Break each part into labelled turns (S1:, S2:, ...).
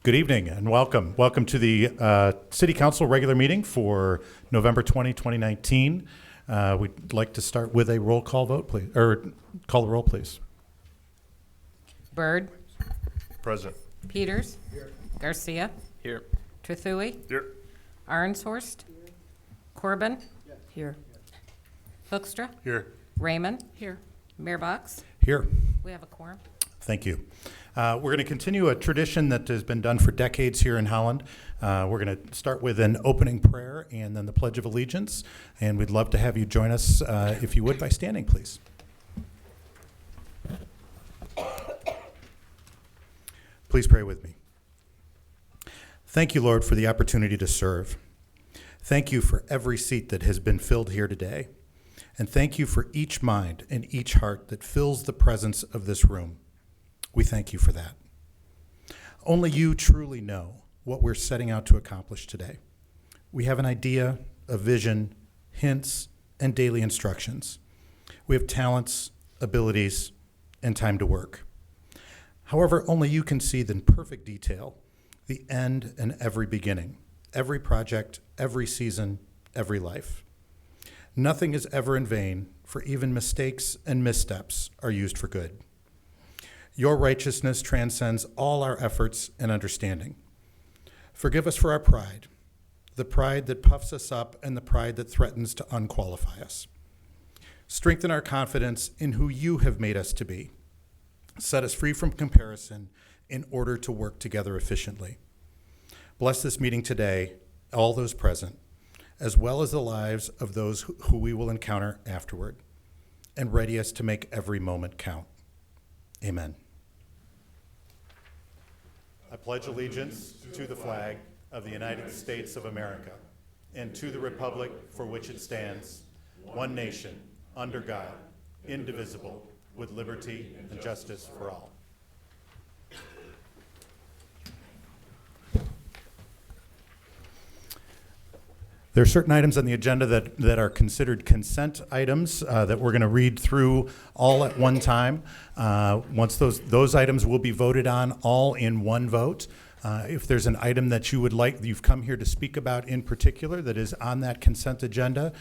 S1: Good evening and welcome. Welcome to the City Council regular meeting for November 20, 2019. We'd like to start with a roll call vote, please, or call the roll, please.
S2: Byrd.
S3: Present.
S2: Peters. Here. Garcia.
S3: Here.
S2: Trethewey.
S3: Here.
S2: Arnshorst. Corbin. Here. Hoekstra.
S3: Here.
S2: Raymond. Here. Mayor Box.
S1: Here.
S2: We have a quorum.
S1: Thank you. We're going to continue a tradition that has been done for decades here in Holland. We're going to start with an opening prayer and then the Pledge of Allegiance. And we'd love to have you join us, if you would, by standing, please. Please pray with me. Thank you, Lord, for the opportunity to serve. Thank you for every seat that has been filled here today. And thank you for each mind and each heart that fills the presence of this room. We thank you for that. Only you truly know what we're setting out to accomplish today. We have an idea, a vision, hints, and daily instructions. We have talents, abilities, and time to work. However, only you can see in perfect detail the end and every beginning, every project, every season, every life. Nothing is ever in vain, for even mistakes and missteps are used for good. Your righteousness transcends all our efforts and understanding. Forgive us for our pride, the pride that puffs us up and the pride that threatens to unqualify us. Strengthen our confidence in who you have made us to be. Set us free from comparison in order to work together efficiently. Bless this meeting today, all those present, as well as the lives of those who we will encounter afterward, and ready us to make every moment count. Amen. I pledge allegiance to the flag of the United States of America and to the republic for which it stands, one nation, under God, indivisible, with liberty and justice for all. There are certain items on the agenda that are considered consent items that we're going to read through all at one time. Once those items will be voted on all in one vote. If there's an item that you would like, you've come here to speak about in particular that is on that consent agenda,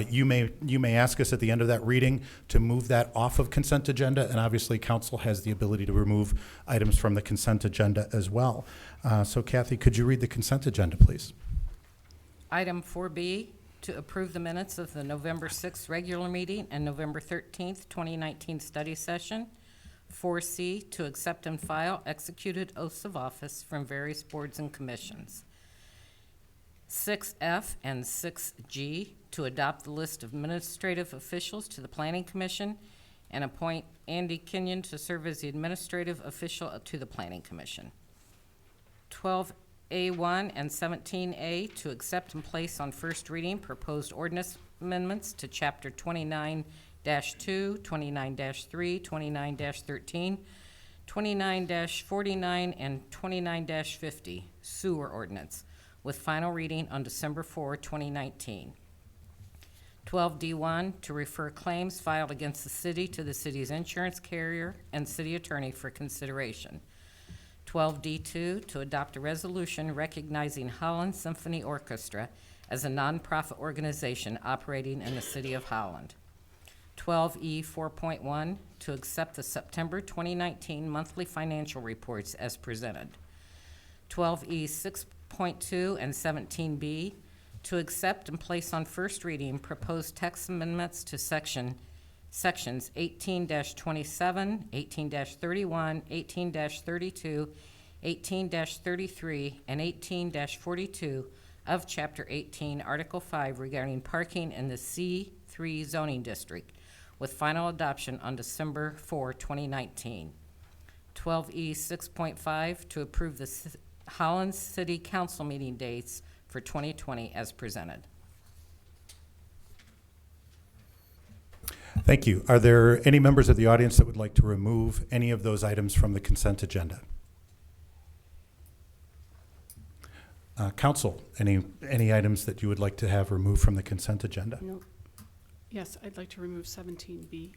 S1: you may ask us at the end of that reading to move that off of consent agenda, and obviously council has the ability to remove items from the consent agenda as well. So Kathy, could you read the consent agenda, please?
S2: Item 4B, to approve the minutes of the November 6th regular meeting and November 13th, 2019 study session. 4C, to accept and file executed oaths of office from various boards and commissions. 6F and 6G, to adopt the list of administrative officials to the Planning Commission and appoint Andy Kenyon to serve as the administrative official to the Planning Commission. 12A1 and 17A, to accept and place on first reading proposed ordinance amendments to Chapter 29-2, 29-3, 29-13, 29-49, and 29-50 sewer ordinance, with final reading on December 4, 2019. 12D1, to refer claims filed against the city to the city's insurance carrier and city attorney for consideration. 12D2, to adopt a resolution recognizing Holland Symphony Orchestra as a nonprofit organization operating in the city of Holland. 12E 4.1, to accept the September 2019 monthly financial reports as presented. 12E 6.2 and 17B, to accept and place on first reading proposed text amendments to sections 18-27, 18-31, 18-32, 18-33, and 18-42 of Chapter 18, Article 5 regarding parking in the C3 zoning district, with final adoption on December 4, 2019. 12E 6.5, to approve the Holland City Council meeting dates for 2020 as presented.
S1: Thank you. Are there any members of the audience that would like to remove any of those items from the consent agenda? Council, any items that you would like to have removed from the consent agenda?
S4: No. Yes, I'd like to remove 17B.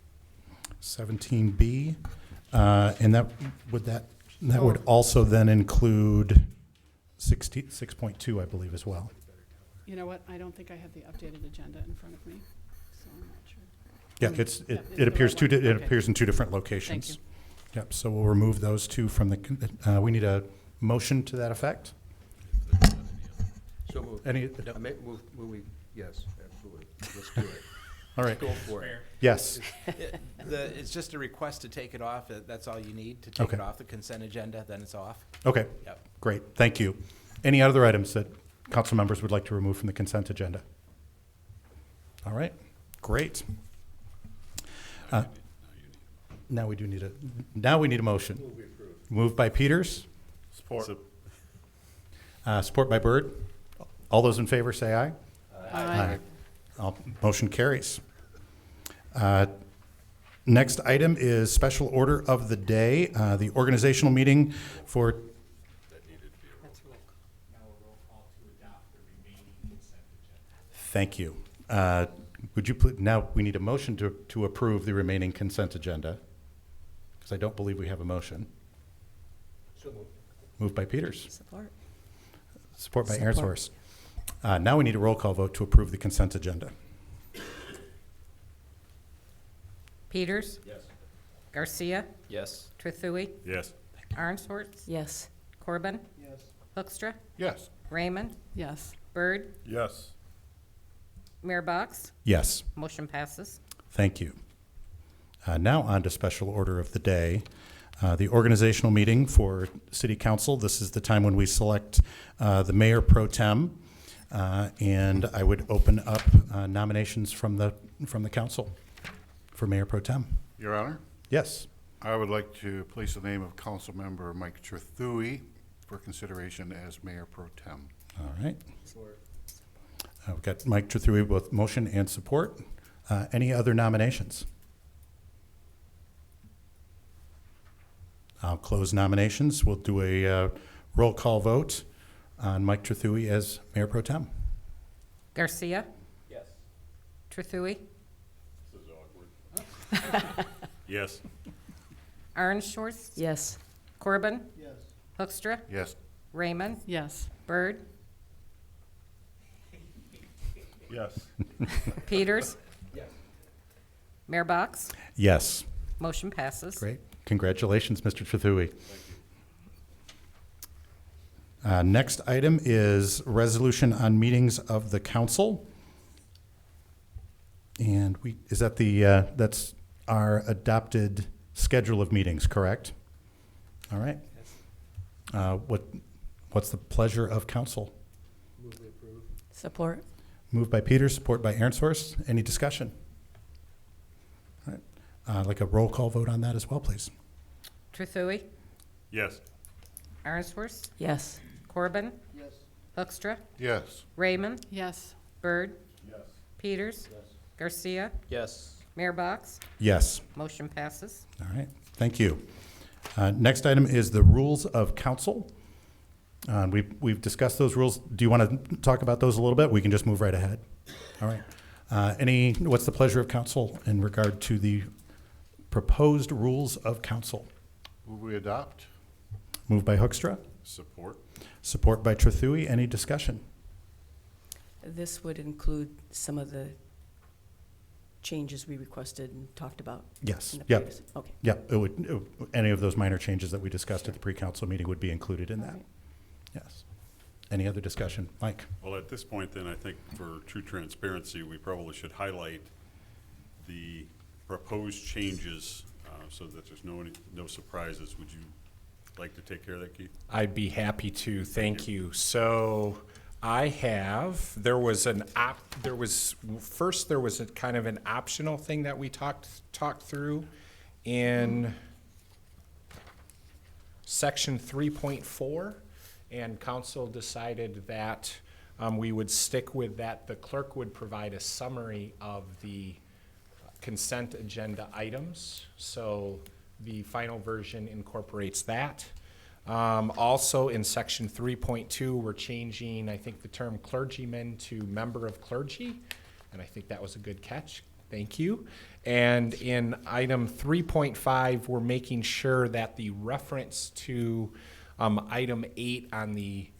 S1: 17B, and that That would also then include 6.2, I believe, as well.
S4: You know what? I don't think I have the updated agenda in front of me, so I'm not sure.
S1: Yeah,
S4: Yeah, it's
S1: it
S4: the
S1: appears
S4: right one.
S1: it
S4: Okay.
S1: appears in two different locations.
S4: Thank
S1: Yep, so we'll remove those two from the, we need a motion to that effect?
S3: So moved.
S1: Any,
S3: Yes, absolutely. Let's do it.
S1: all right,
S3: Go for it.
S1: yes,
S5: It's just a request to take it off. That's all you need, to take
S1: Okay.
S5: it off the consent agenda, then it's off.
S1: okay,
S5: Yep.
S1: great, thank you. Any other items that council members would like to remove from the consent agenda? All right, great. Now we need a motion. Moved by Peters,
S6: Support.
S1: support by Byrd. All those in favor say aye.
S4: Aye.
S1: Motion carries. Next item is special order of the day, the organizational meeting for, thank you. Would you, now, we need a motion to approve the remaining consent agenda, because I don't believe we have a motion.
S3: So moved.
S1: Moved by Peters,
S2: Support.
S1: support by
S2: Support.
S1: Aaron's. Now we need a roll call vote to approve the consent agenda.
S2: Peters,
S3: Yes.
S2: Garcia,
S5: Yes.
S2: Trethewey,
S6: Yes.
S2: Arnsworth,
S7: Yes.
S2: Corbin,
S3: Yes.
S2: Hoekstra,
S6: Yes.
S2: Raymond,
S4: Yes.
S2: Byrd,
S6: Yes.
S2: Mayor Box.
S1: Yes.
S2: Motion passes.
S1: Thank you. Now on to special order of the day. The organizational meeting for City Council. This is the time when we select the Mayor Pro Tem. And I would open up nominations from the council for Mayor Pro Tem.
S6: Your Honor,
S1: Yes.
S6: I would like to place the name of Councilmember Mike Trethewey for consideration as Mayor Pro Tem.
S1: All right.
S3: Support.
S1: We've got Mike Trethewey with motion and support. Any other nominations? I'll close nominations. We'll do a roll call vote on Mike Trethewey as Mayor Pro Tem.
S2: Garcia,
S3: Yes.
S2: Trethewey,
S6: This is awkward. Yes.
S2: Arnsworth,
S7: Yes.
S2: Corbin,
S3: Yes.
S2: Hoekstra,
S6: Yes.
S2: Raymond,
S4: Yes.
S2: Byrd,
S6: Yes.
S2: Peters,
S3: Yes.
S2: Mayor Box.
S1: Yes.
S2: Motion passes.
S1: Great. Congratulations, Mr. Trethewey. Next item is resolution on meetings of the council. And is that that's our adopted schedule of meetings, correct? All right. What's the pleasure of council?
S3: Move we approve.
S7: Support.
S1: Moved by Peters, support by Aaronsource. Any discussion? All right. Like a roll call vote on that as well, please.
S2: Trethewey,
S6: Yes.
S2: Arnsworth,
S7: Yes.
S2: Corbin,
S3: Yes.
S2: Hoekstra,
S6: Yes.
S2: Raymond,
S4: Yes.
S2: Byrd,
S6: Yes.
S2: Peters,
S3: Yes.
S2: Garcia,
S5: Yes.
S2: Mayor Box.
S1: Yes.
S2: Motion passes.
S1: All right, thank you. Next item is the rules of council. We've discussed those rules. Do you want to talk about those a little bit? We can just move right ahead. All right. What's the pleasure of council in regard to the proposed rules of council?
S6: Will we adopt?
S1: Moved by Hoekstra,
S6: Support.
S1: support by Trethewey. Any discussion?
S7: This would include some of the changes we requested and talked about
S1: Yes.
S7: in the
S1: Yep.
S7: previous. Okay.
S1: Yep. Any of those minor changes that we discussed at the pre-council meeting would be included in
S7: All
S1: that.
S7: right.
S1: Yes. Any other discussion? Mike?
S8: Well, at this point, then, I think for true transparency, we probably should highlight the proposed changes so that there's no surprises. Would you like to take care of that, Keith?
S9: I'd be happy to, thank you. So there was a kind of an optional thing that we talked through in section 3.4, and council decided that we would stick with that. The clerk would provide a summary of the consent agenda items, so the final version incorporates that. Also, in section 3.2, we're changing, I think, the term clergyman to member of clergy, and I think that was a good catch. Thank you. And in item 3.5, we're making sure that the reference to item 8 on the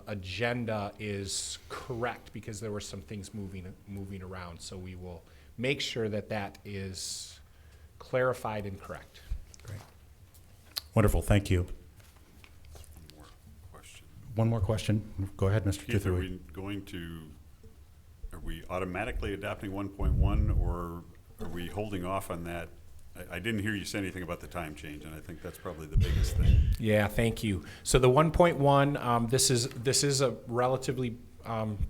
S9: agenda is correct, because there were some things moving around. So we will make sure that that is clarified and correct.
S1: Great. Wonderful, thank you.
S8: One more question.
S1: One more question. Go ahead, Mr.
S8: Keith, are
S1: Tuthui.
S8: we are we automatically adopting 1.1, or are we holding off on that? I didn't hear you say anything about the time change, and I think that's probably the biggest thing.
S9: Yeah, thank you. So the 1.1, this is a relatively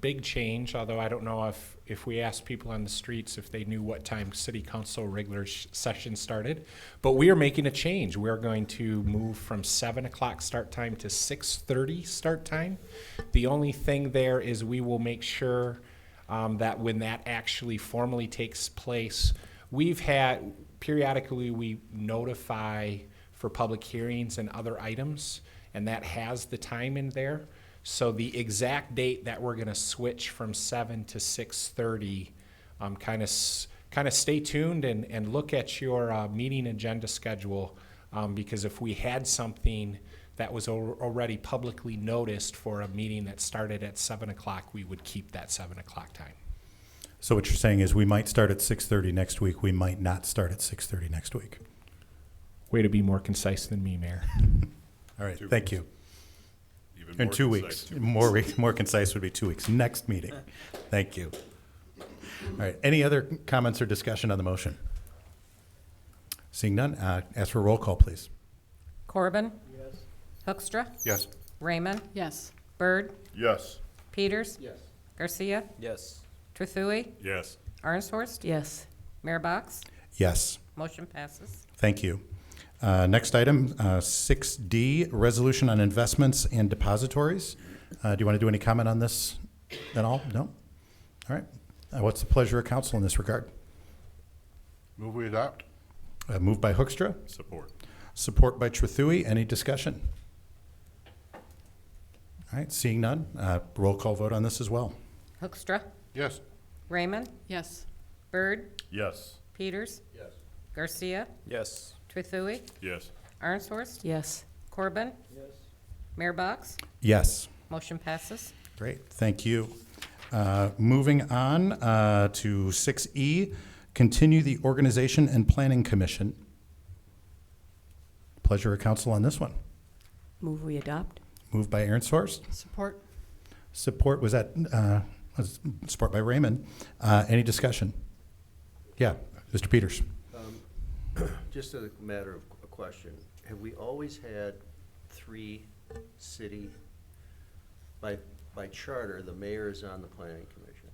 S9: big change, although I don't know if we asked people on the streets if they knew what time city council regular session started. But we are making a change. We're going to move from 7 o'clock start time to 6:30 start time. The only thing there is we will make sure that when that actually formally takes place, periodically we notify for public hearings and other items, and that has the time in there. So the exact date that we're gonna switch from 7 to 6:30, kind of stay tuned and look at your meeting agenda schedule, because if we had something that was already publicly noticed for a meeting that started at 7 o'clock, we would keep that 7 o'clock time.
S1: So what you're saying is we might start at 6:30 next week, we might not start at 6:30 next week.
S9: Way to be more concise than me, Mayor.
S1: All right,
S8: 2
S1: thank
S8: weeks.
S1: you.
S8: Even
S1: In
S8: more
S1: 2
S8: concise,
S1: weeks.
S8: 2
S1: More concise would be 2 weeks. Next meeting. Thank you. All right, any other comments or discussion on the motion? Seeing none, ask for a roll call, please.
S2: Corbin? Yes. Hoekstra?
S6: Yes.
S2: Raymond?
S4: Yes.
S2: Byrd?
S6: Yes.
S2: Peters?
S3: Yes.
S2: Garcia?
S5: Yes.
S2: Trethewey?
S8: Yes.
S2: Arnsworst?
S7: Yes.
S2: Mayor Box?
S1: Yes.
S2: Motion passes.
S1: Thank you. Next item, 6D, resolution on investments and depositories. Do you want to do any comment on this at all? No? All right. What's the pleasure of council in this regard?
S6: Move we adopt?
S1: Moved by Hoekstra,
S8: Support.
S1: support by Trethewey. Any discussion? All right, seeing none, roll call vote on this as well.
S2: Hoekstra?
S6: Yes.
S2: Raymond?
S4: Yes.
S2: Byrd?
S8: Yes.
S2: Peters?
S3: Yes.
S2: Garcia?
S5: Yes.
S2: Trethewey?
S8: Yes.
S2: Arnsworst?
S7: Yes.
S2: Corbin?
S3: Yes.
S2: Mayor Box?
S1: Yes.
S2: Motion passes.
S1: Great, thank you. Moving on to 6E, continue the Organization and Planning Commission. Pleasure of council on this one.
S7: Move we adopt?
S1: Moved by Aaron Source.
S4: Support?
S1: Support, was support by Raymond. Any discussion? Yeah, Mr. Peters.
S3: Just a matter of a question. Have we always had 3 city, by charter, the mayor is on the planning commission?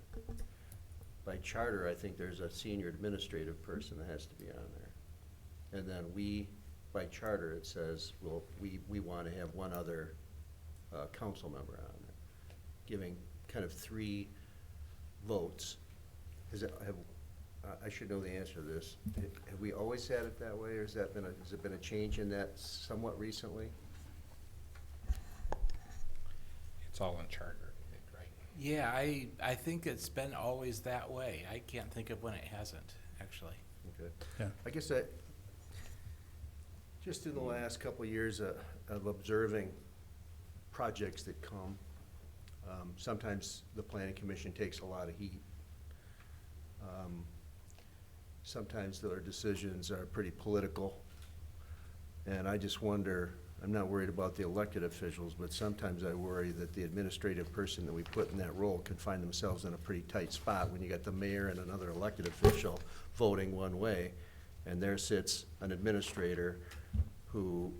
S3: By charter, I think there's a senior administrative person that has to be on there. And then by charter, it says, well, we want to have one other council member on there, giving kind of 3 votes. I should know the answer to this. Have we always had it that way, or has it been a change in that somewhat recently?
S9: It's all in charter, I think, right?
S5: Yeah, I think it's been always that way. I can't think of when it hasn't, actually.
S3: Okay.
S1: Yeah.
S3: I guess just in the last couple of years of observing projects that come, sometimes the planning commission takes a lot of heat. Sometimes their decisions are pretty political, and I just wonder, I'm not worried about the elected officials, but sometimes I worry that the administrative person that we put in that role could find themselves in a pretty tight spot when you got the mayor and another elected official voting one way, and there sits an administrator who,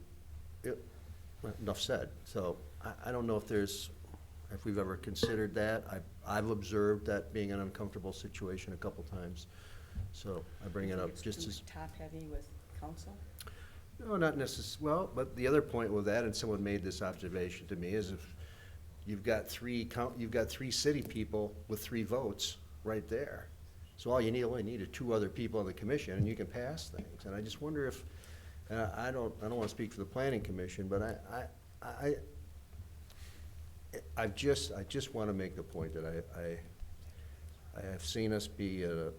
S3: well, enough said. So I don't know if we've ever considered that. I've observed that being an uncomfortable situation a couple times. So I bring it up just as.
S7: Top-heavy with council?
S3: No, not necessarily. Well, but the other point with that, and someone made this observation to me, is if you've got 3 city people with 3 votes right there. So all you only need are 2 other people on the commission, and you can pass things. And I just wonder if, I don't want to speak for the planning commission, but I just want to make the point that I have seen us be a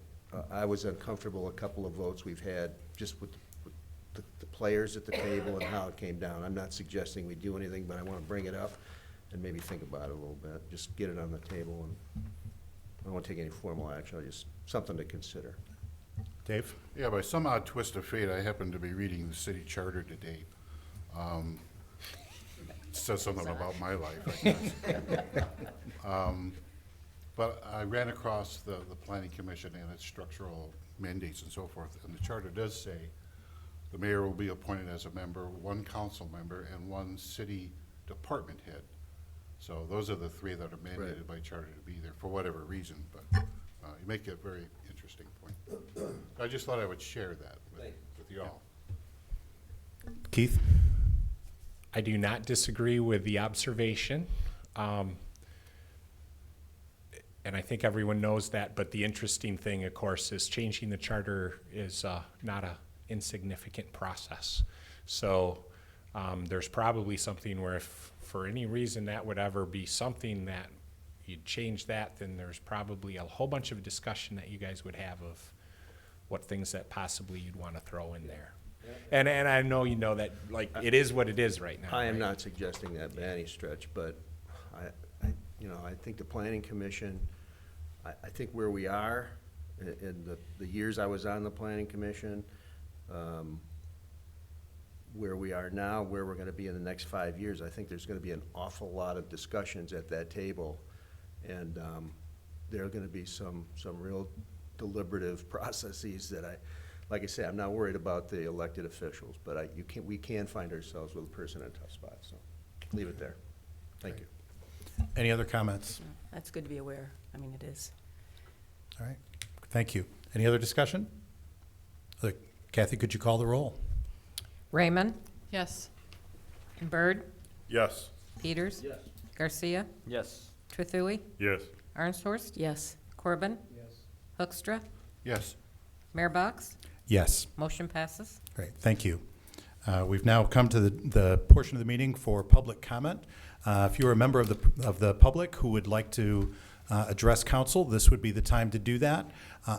S3: I was uncomfortable a couple of votes we've had just with the players at the table and how it came down. I'm not suggesting we do anything, but I want to bring it up and maybe think about it a little bit. Just get it on the table, and I don't want to take any formal action, just something to consider.
S1: Dave?
S6: Yeah, by some odd twist of fate, I happened to be reading the city charter today. It says something about my life, I guess. But I ran across the planning commission and its structural mandates and so forth, and the charter does say the mayor will be appointed as a member, one council member, and one city department head. So those are the three that are mandated by charter to be there for whatever reason, but you make a very interesting point. I just thought I would share that with you all.
S1: Keith?
S9: I do not disagree with the observation. And I think everyone knows that, but the interesting thing, of course, is changing the charter is not a insignificant process. So there's probably something where if for any reason that would ever be something that you'd change that, then there's probably a whole bunch of discussion that you guys would have of what things that possibly you'd want to throw in there. And I know you know that, like, it is what it is right now.
S3: I am
S9: right?
S3: not suggesting that by any stretch, but I think the planning commission, I think where we are in the years I was on the planning commission, where we are now, where we're gonna be in the next 5 years, I think there's gonna be an awful lot of discussions at that table. And there are gonna be some real deliberative processes that like I say, I'm not worried about the elected officials, but we can find ourselves with a person in a tough spot, so leave it there. Thank you.
S1: Any other comments?
S7: That's good to be aware. I mean, it is.
S1: All right, thank you. Any other discussion? Kathy, could you call the roll?
S2: Raymond,
S4: Yes.
S2: Byrd,
S8: Yes.
S2: Peters. Yes. Garcia,
S10: Yes.
S2: Trethewey,
S8: Yes.
S2: Arnshorst,
S7: Yes.
S2: Corbin. Hoekstra,
S6: Yes.
S2: Mayor Box.
S1: Yes.
S2: Motion passes.
S1: Great, thank you. We've now come to the portion of the meeting for public comment. If you're a member of the public who would like to address council, this would be the time to do that,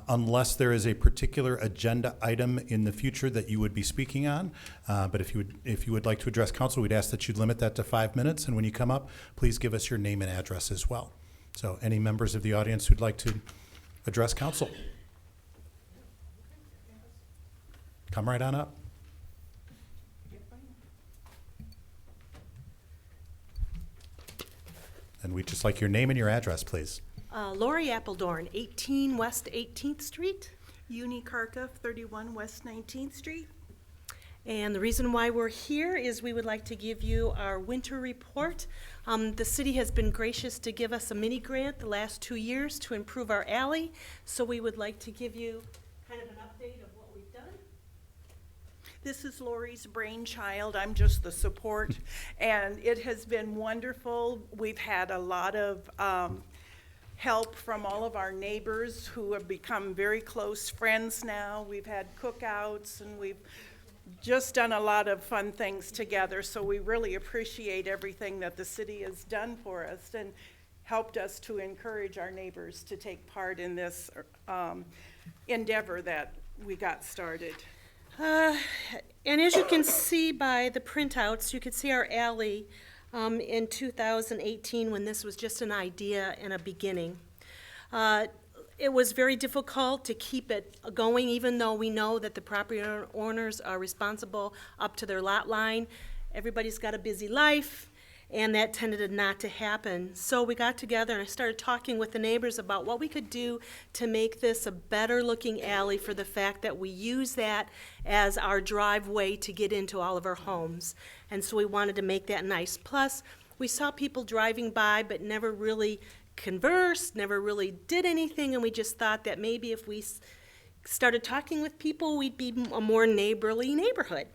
S1: unless there is a particular agenda item in the future that you would be speaking on. But if you would like to address council, we'd ask that you limit that to 5 minutes, and when you come up, please give us your name and address as well. So any members of the audience who'd like to address council? Come right on up. And we'd just like your name and your address, please.
S11: Lori Appledorn, 18 West 18th Street.
S12: Uni Karka, 31 West 19th Street.
S11: And the reason why we're here is we would like to give you our winter report. The city has been gracious to give us a mini grant the last 2 years to improve our alley. So we would like to give you kind of an update of what we've done.
S12: This is Lori's brainchild. I'm just the support. And it has been wonderful. We've had a lot of help from all of our neighbors who have become very close friends now. We've had cookouts and we've just done a lot of fun things together. So we really appreciate everything that the city has done for us and helped us to encourage our neighbors to take part in this endeavor that we got started.
S11: And as you can see by the printouts, you can see our alley in 2018 when this was just an idea and a beginning. It was very difficult to keep it going, even though we know that the property owners are responsible up to their lot line. Everybody's got a busy life, and that tended not to happen. So we got together and I started talking with the neighbors about what we could do to make this a better looking alley for the fact that we use that as our driveway to get into all of our homes. And so we wanted to make that nice. Plus, we saw people driving by but never really conversed, never really did anything, and we just thought that maybe if we started talking with people, we'd be a more neighborly neighborhood.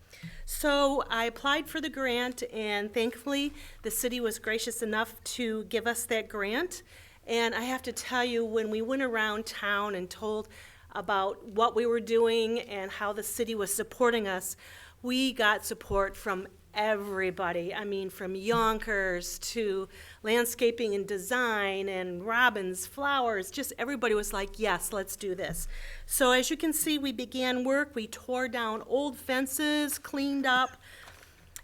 S11: So I applied for the grant, and thankfully, the city was gracious enough to give us that grant. And I have to tell you, when we went around town and told about what we were doing and how the city was supporting us, we got support from everybody. I mean, from Yonkers to landscaping and design and Robbins Flowers, just everybody was like, yes, let's do this. So as you can see, we began work. We tore down old fences, cleaned up,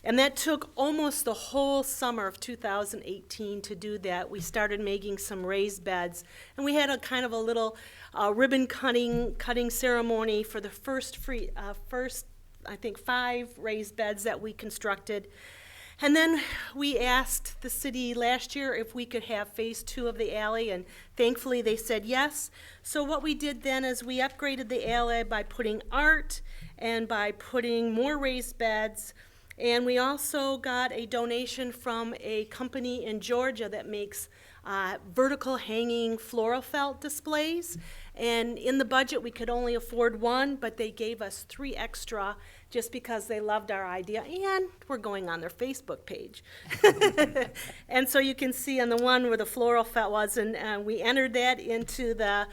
S11: and that took almost the whole summer of 2018 to do that. We started making some raised beds, and we had a kind of a little ribbon cutting ceremony for the first, I think, 5 raised beds that we constructed. And then we asked the city last year if we could have phase 2 of the alley, and thankfully they said yes. So what we did then is we upgraded the alley by putting art and by putting more raised beds. And we also got a donation from a company in Georgia that makes vertical hanging floral felt displays. And in the budget, we could only afford 1, but they gave us 3 extra just because they loved our idea, and we're going on their Facebook page. And so you can see on the one where the floral felt was, and we entered that into the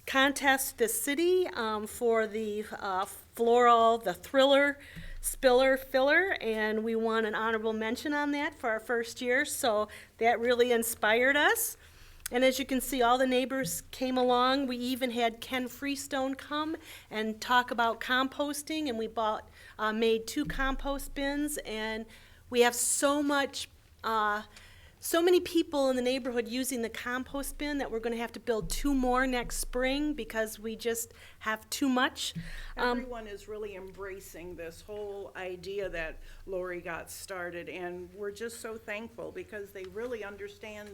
S11: contest this city for the the Thriller Spiller Filler, and we won an honorable mention on that for our first year, so that really inspired us. And as you can see, all the neighbors came along. We even had Ken Freestone come and talk about composting, and we made 2 compost bins, and we have so many people in the neighborhood using the compost bin that we're going to have to build 2 more next spring because we just have too much.
S12: Everyone is really embracing this whole idea that Lori got started, and we're just so thankful because they really understand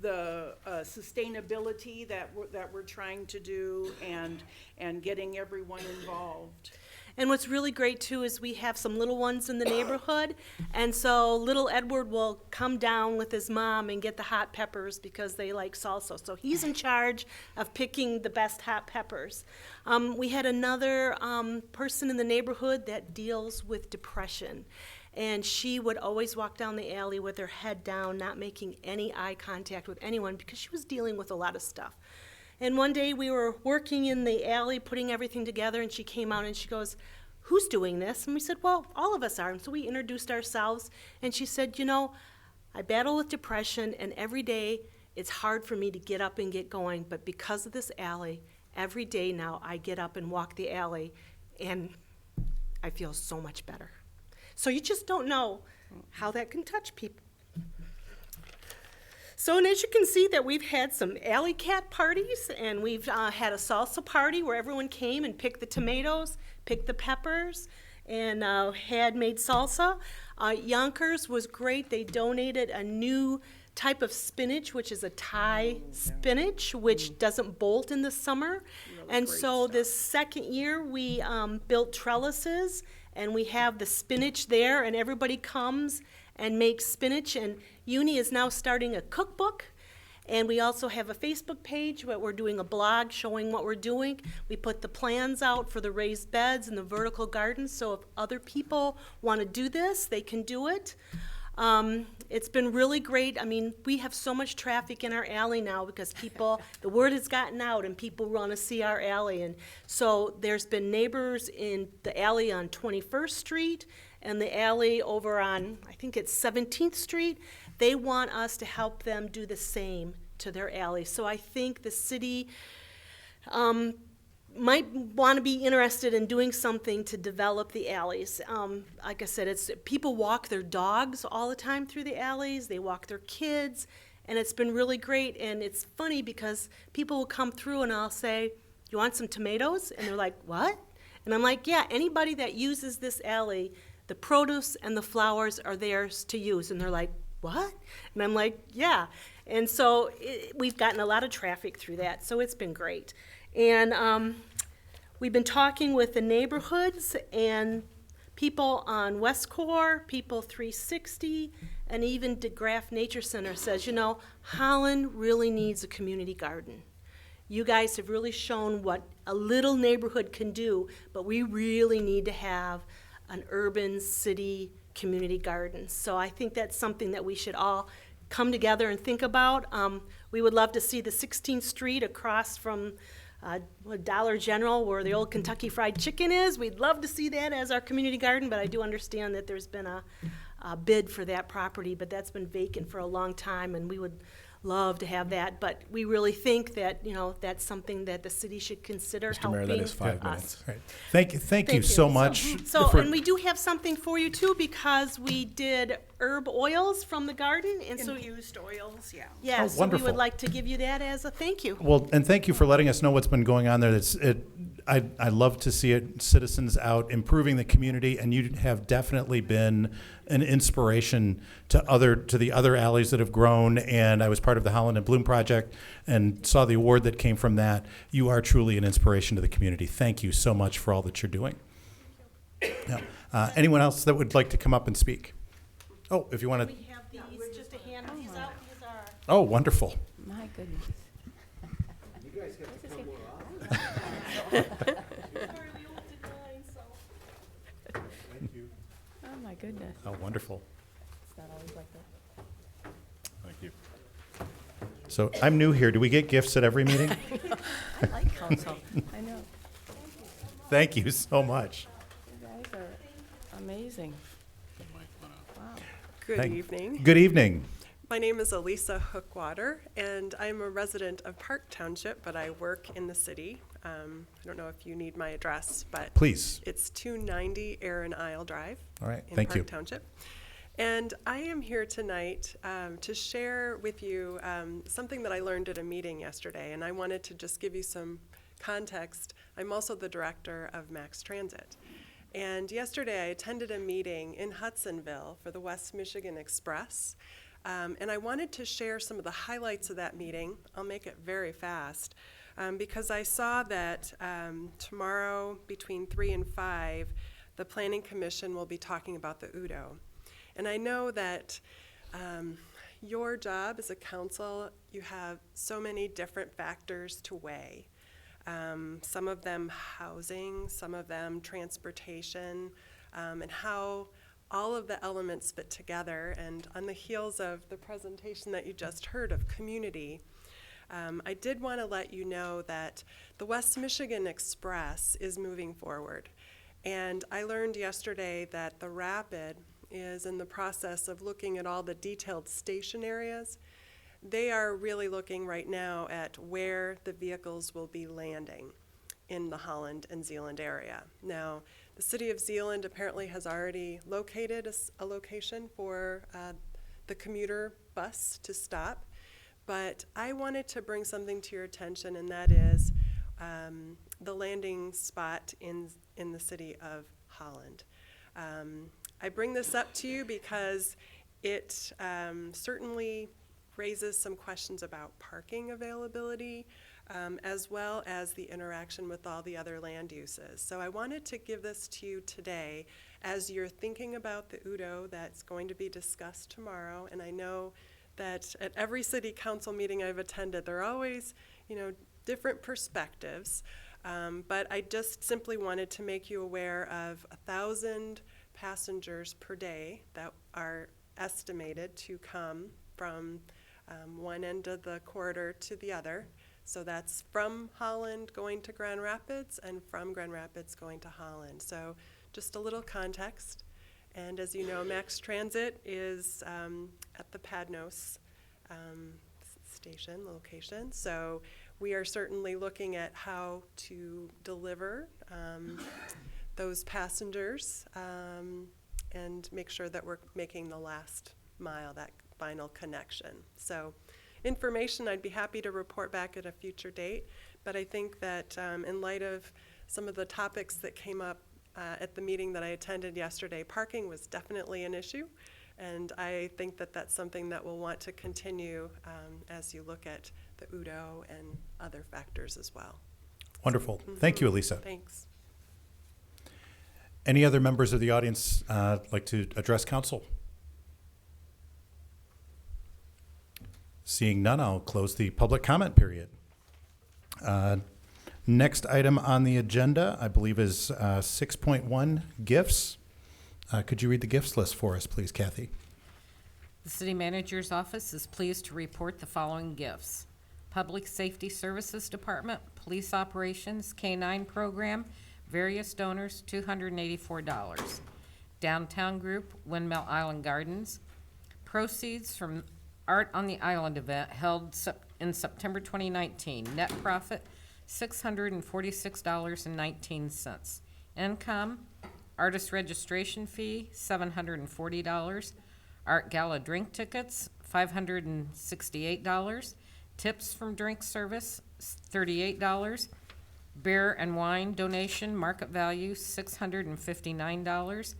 S12: the sustainability that we're trying to do and getting everyone involved.
S11: And what's really great too is we have some little ones in the neighborhood, and so little Edward will come down with his mom and get the hot peppers because they like salsa. So he's in charge of picking the best hot peppers. We had another person in the neighborhood that deals with depression, and she would always walk down the alley with her head down, not making any eye contact with anyone because she was dealing with a lot of stuff. And one day we were working in the alley, putting everything together, and she came out and she goes, "Who's doing this?" And we said, "Well, all of us are." And so we introduced ourselves, and she said, "You know, I battle with depression, and every day it's hard for me to get up and get going, but because of this alley, every day now I get up and walk the alley, and I feel so much better." So you just don't know how that can touch people. So, and as you can see that we've had some alley cat parties, and we've had a salsa party where everyone came and picked the tomatoes, picked the peppers, and had made salsa. Yonkers was great. They donated a new type of spinach, which is a Thai spinach, which doesn't bolt in the summer. And so this second year, we built trellises, and we have the spinach there, and everybody comes and makes spinach. And Uni is now starting a cookbook, and we also have a Facebook page where we're doing a blog showing what we're doing. We put the plans out for the raised beds and the vertical gardens, so if other people want to do this, they can do it. It's been really great. I mean, we have so much traffic in our alley now because the word has gotten out and people want to see our alley. And so there's been neighbors in the alley on 21st Street and the alley over on, I think it's 17th Street. They want us to help them do the same to their alley. So I think the city might want to be interested in doing something to develop the alleys. Like I said, people walk their dogs all the time through the alleys. They walk their kids, and it's been really great. And it's funny because people will come through and I'll say, "You want some tomatoes?" And they're like, "What?" And I'm like, "Yeah, anybody that uses this alley, the produce and the flowers are theirs to use." And they're like, "What?" And I'm like, "Yeah." And so we've gotten a lot of traffic through that, so it's been great. And we've been talking with the neighborhoods and people on West Core, People 360, and even DeGraff Nature Center says, you know, Holland really needs a community garden. You guys have really shown what a little neighborhood can do, but we really need to have an urban city community garden. So I think that's something that we should all come together and think about. We would love to see the 16th Street across from Dollar General, where the old Kentucky Fried Chicken is. We'd love to see that as our community garden, but I do understand that there's been a bid for that property, but that's been vacant for a long time, and we would love to have that. But we really think that, that's something that the city should consider
S9: Mr. Mayor,
S11: helping
S9: that is 5
S11: us.
S9: minutes.
S1: Right. Thank you so much.
S11: And we do have something for you too, because we did herb oils from the garden, and so,
S12: Infused oils, yeah.
S11: yeah,
S1: Oh,
S11: so we
S1: wonderful.
S11: would like to give you that as a thank you.
S1: Well, and thank you for letting us know what's been going on there. I love to see it, citizens out improving the community, and you have definitely been an inspiration to the other alleys that have grown. And I was part of the Holland and Bloom project and saw the award that came from that. You are truly an inspiration to the community. Thank you so much for all that you're doing. Now, anyone else that would like to come up and speak? Oh, if you want to.
S11: We have these, just to hand these out, these are.
S1: Oh, wonderful.
S7: My goodness. Oh, my goodness.
S1: Oh, wonderful.
S7: It's not always like that.
S8: Thank you.
S1: So I'm new here. Do we get gifts at every meeting?
S7: I like council. I know.
S1: Thank you so much.
S7: You guys are amazing. Wow.
S10: Good
S1: Thank-
S10: evening.
S1: Good evening.
S10: My name is Elisa Hookwater, and I'm a resident of Park Township, but I work in the city. I don't know if you need my address, but
S1: Please.
S10: it's 290 Aaron Isle Drive.
S1: All right,
S10: in
S1: thank
S10: Park
S1: you.
S10: Township. And I am here tonight to share with you something that I learned at a meeting yesterday, and I wanted to just give you some context. I'm also the director of Max Transit. And yesterday I attended a meeting in Hudsonville for the West Michigan Express. And I wanted to share some of the highlights of that meeting. I'll make it very fast because I saw that tomorrow between 3 and 5, the Planning Commission will be talking about the UDO. And I know that your job as a council, you have so many different factors to weigh. Some of them housing, some of them transportation, and how all of the elements fit together. And on the heels of the presentation that you just heard of community, I did want to let you know that the West Michigan Express is moving forward. And I learned yesterday that the Rapid is in the process of looking at all the detailed station areas. They are really looking right now at where the vehicles will be landing in the Holland and Zeeland area. Now, the city of Zeeland apparently has already located a location for the commuter bus to stop, but I wanted to bring something to your attention, and that is the landing spot in the city of Holland. I bring this up to you because it certainly raises some questions about parking availability, as well as the interaction with all the other land uses. So I wanted to give this to you today as you're thinking about the UDO that's going to be discussed tomorrow. And I know that at every city council meeting I've attended, there are always, different perspectives. But I just simply wanted to make you aware of 1,000 passengers per day that are estimated to come from one end of the corridor to the other. So that's from Holland going to Grand Rapids and from Grand Rapids going to Holland. So just a little context. And as you know, Max Transit is at the Padnos station location. So we are certainly looking at how to deliver those passengers and make sure that we're making the last mile, that final connection. So information I'd be happy to report back at a future date, but I think that in light of some of the topics that came up at the meeting that I attended yesterday, parking was definitely an issue, and I think that that's something that we'll want to continue as you look at the UDO and other factors as well.
S1: Wonderful. Thank you, Elisa.
S10: Thanks.
S1: Any other members of the audience like to address council? Seeing none, I'll close the public comment period. Next item on the agenda, I believe, is 6.1, gifts. Could you read the gifts list for us, please, Kathy?
S2: The city manager's office is pleased to report the following gifts. Public Safety Services Department, Police Operations, K-9 Program, various donors, $284. Downtown Group, Windmill Island Gardens. Proceeds from Art on the Island event held in September 2019. Net profit, $646.19. Income, artist registration fee, $740. Art Gala drink tickets, $568. Tips from drink service, $38. Beer and wine donation, market value, $659.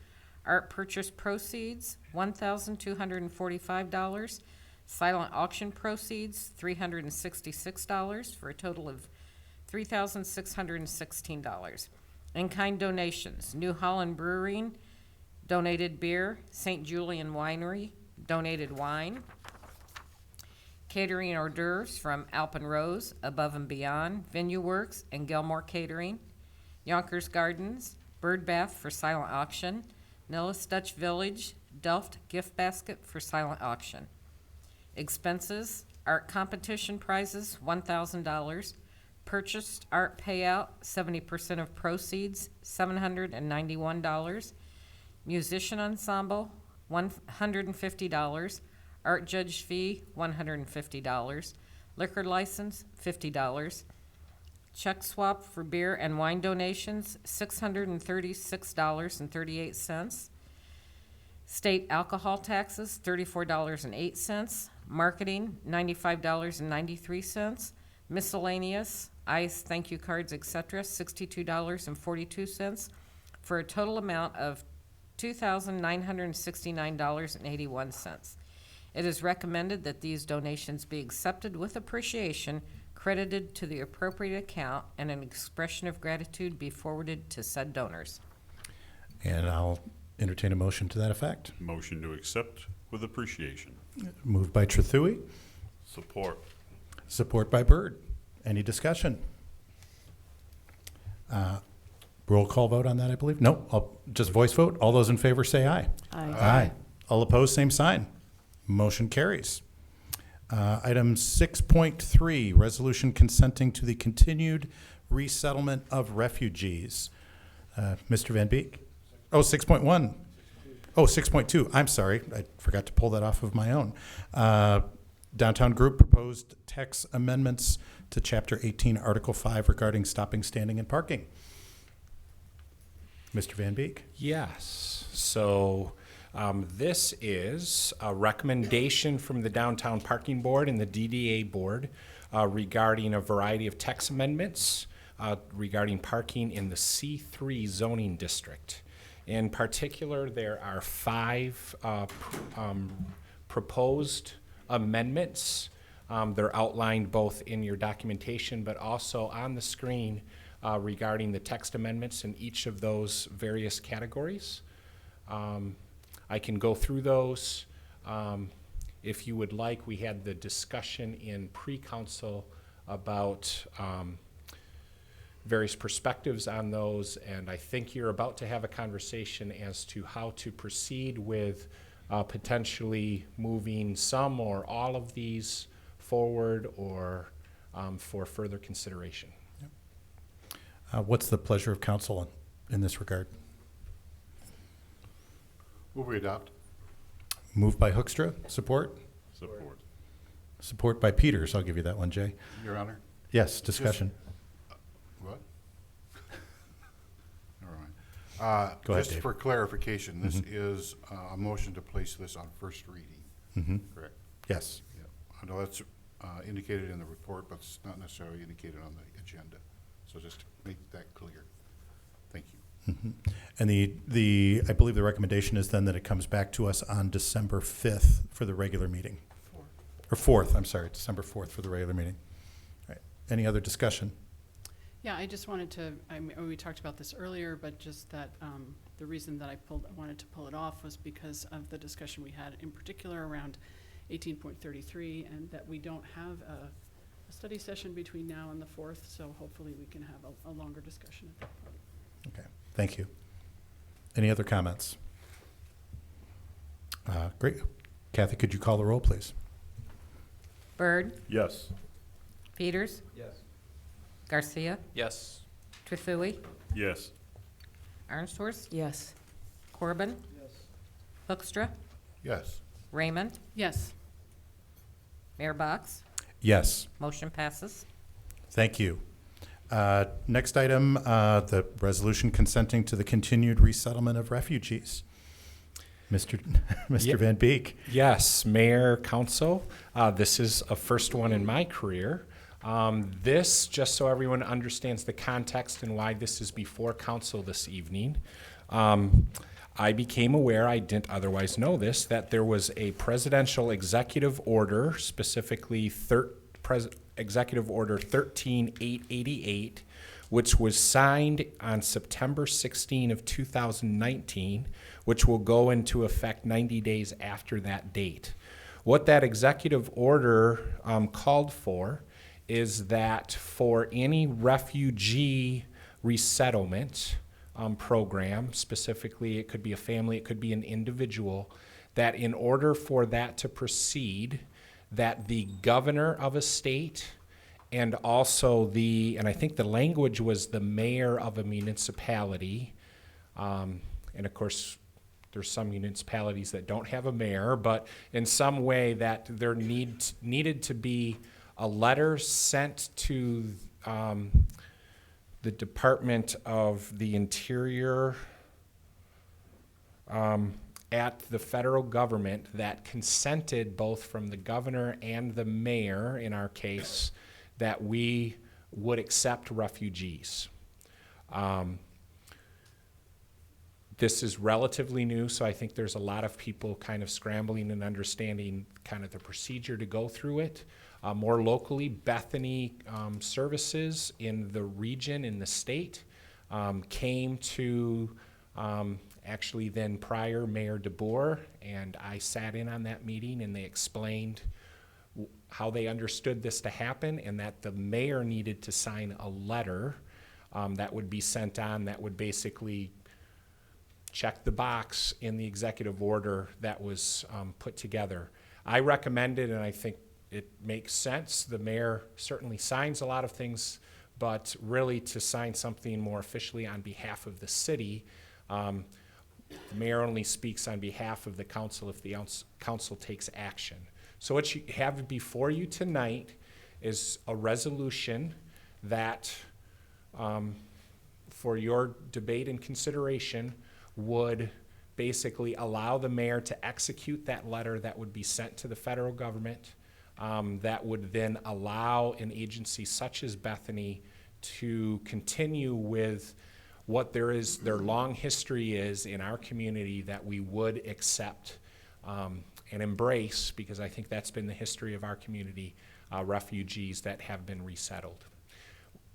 S2: Art purchase proceeds, $1,245. Silent auction proceeds, $366, for a total of $3,616. In-kind donations, New Holland Brewing donated beer, St. Julian Winery donated wine. Catering hors d'oeuvres from Alpen Rose, Above and Beyond, Venue Works, and Gilmore Catering. Yonkers Gardens, Bird Bath for silent auction. Nellis Dutch Village, Delft Gift Basket for silent auction. Expenses, art competition prizes, $1,000. Purchased art payout, 70% of proceeds, $791. Musician ensemble, $150. Art judge fee, $150. Liquor license, $50. Check swap for beer and wine donations, $636.38. State alcohol taxes, $34.08. Marketing, $95.93. Miscellaneous, ice, thank you cards, etc., $62.42, for a total amount of $2,969.81. It is recommended that these donations be accepted with appreciation, credited to the appropriate account, and an expression of gratitude be forwarded to said donors.
S1: And I'll entertain a motion to that effect.
S8: Motion to accept with appreciation.
S1: Moved by Trethewey,
S8: Support.
S1: support by Byrd. Any discussion? Roll call vote on that, I believe? No, just voice vote. All those in favor say aye. Aye. All opposed, same sign. Motion carries. Item 6.3, resolution consenting to the continued resettlement of refugees. Mr. Van Beek? Oh, 6.1. Oh, 6.2. I'm sorry. I forgot to pull that off of my own. Downtown Group proposed text amendments to Chapter 18, Article 5 regarding stopping, standing, and parking. Mr. Van Beek?
S9: Yes, so this is a recommendation from the Downtown Parking Board and the DDA Board regarding a variety of text amendments regarding parking in the C3 zoning district. In particular, there are 5 proposed amendments. They're outlined both in your documentation but also on the screen regarding the text amendments in each of those various categories. I can go through those. If you would like, we had the discussion in pre-council about various perspectives on those, and I think you're about to have a conversation as to how to proceed with potentially moving some or all of these forward or for further consideration.
S1: What's the pleasure of council in this regard?
S6: Will we adopt?
S1: Moved by Hoekstra, support?
S8: Support.
S1: Support by Peters. I'll give you that one, Jay.
S6: Your Honor?
S1: Yes, discussion.
S6: What? Never mind.
S1: Go ahead,
S6: Just
S1: Dave.
S6: for clarification, this is a motion to place this on first reading, correct?
S1: Yes.
S6: Yeah. I know that's indicated in the report, but it's not necessarily indicated on the agenda. So just to make that clear. Thank you.
S1: And I believe the recommendation is then that it comes back to us on December 5th for the regular meeting. Or 4th, I'm sorry, December 4th for the regular meeting. All right. Any other discussion?
S4: Yeah, I just wanted to, we talked about this earlier, but just that the reason that I wanted to pull it off was because of the discussion we had in particular around 18.33, and that we don't have a study session between now and the 4th, so hopefully we can have a longer discussion at that point.
S1: Okay, thank you. Any other comments? Great. Kathy, could you call the roll, please?
S2: Byrd,
S8: Yes.
S2: Peters,
S3: Yes.
S2: Garcia,
S5: Yes.
S2: Trifui,
S8: Yes.
S2: Arnshorst,
S7: Yes.
S2: Corbin, Hoekstra,
S6: Yes.
S2: Raymond,
S4: Yes.
S2: Mayor Box.
S1: Yes.
S2: Motion passes.
S1: Thank you. Next item, the resolution consenting to the continued resettlement of refugees. Mr.
S9: Ye-
S1: Van Beek.
S9: Yes, Mayor, Council, this is a first one in my career. This, just so everyone understands the context and why this is before council this evening, I became aware, I didn't otherwise know this, that there was a presidential executive order, specifically Executive Order 13888, which was signed on September 16 of 2019, which will go into effect 90 days after that date. What that executive order called for is that for any refugee resettlement program, specifically it could be a family, it could be an individual, that in order for that to proceed, that the governor of a state and also and I think the language was the mayor of a municipality, and of course, there's some municipalities that don't have a mayor, but in some way that there needed to be a letter sent to the Department of the Interior at the federal government that consented both from the governor and the mayor, in our case, that we would accept refugees. This is relatively new, so I think there's a lot of people kind of scrambling and understanding kind of the procedure to go through it. More locally, Bethany services in the region, in the state, came to actually then prior Mayor DeBoer, and I sat in on that meeting, and they explained how they understood this to happen, and that the mayor needed to sign a letter that would be sent on that would basically check the box in the executive order that was put together. I recommended, and I think it makes sense, the mayor certainly signs a lot of things, but really to sign something more officially on behalf of the city, the mayor only speaks on behalf of the council if the council takes action. So what you have before you tonight is a resolution that, for your debate and consideration, would basically allow the mayor to execute that letter that would be sent to the federal government, that would then allow an agency such as Bethany to continue with what their long history is in our community that we would accept and embrace, because I think that's been the history of our community, refugees that have been resettled.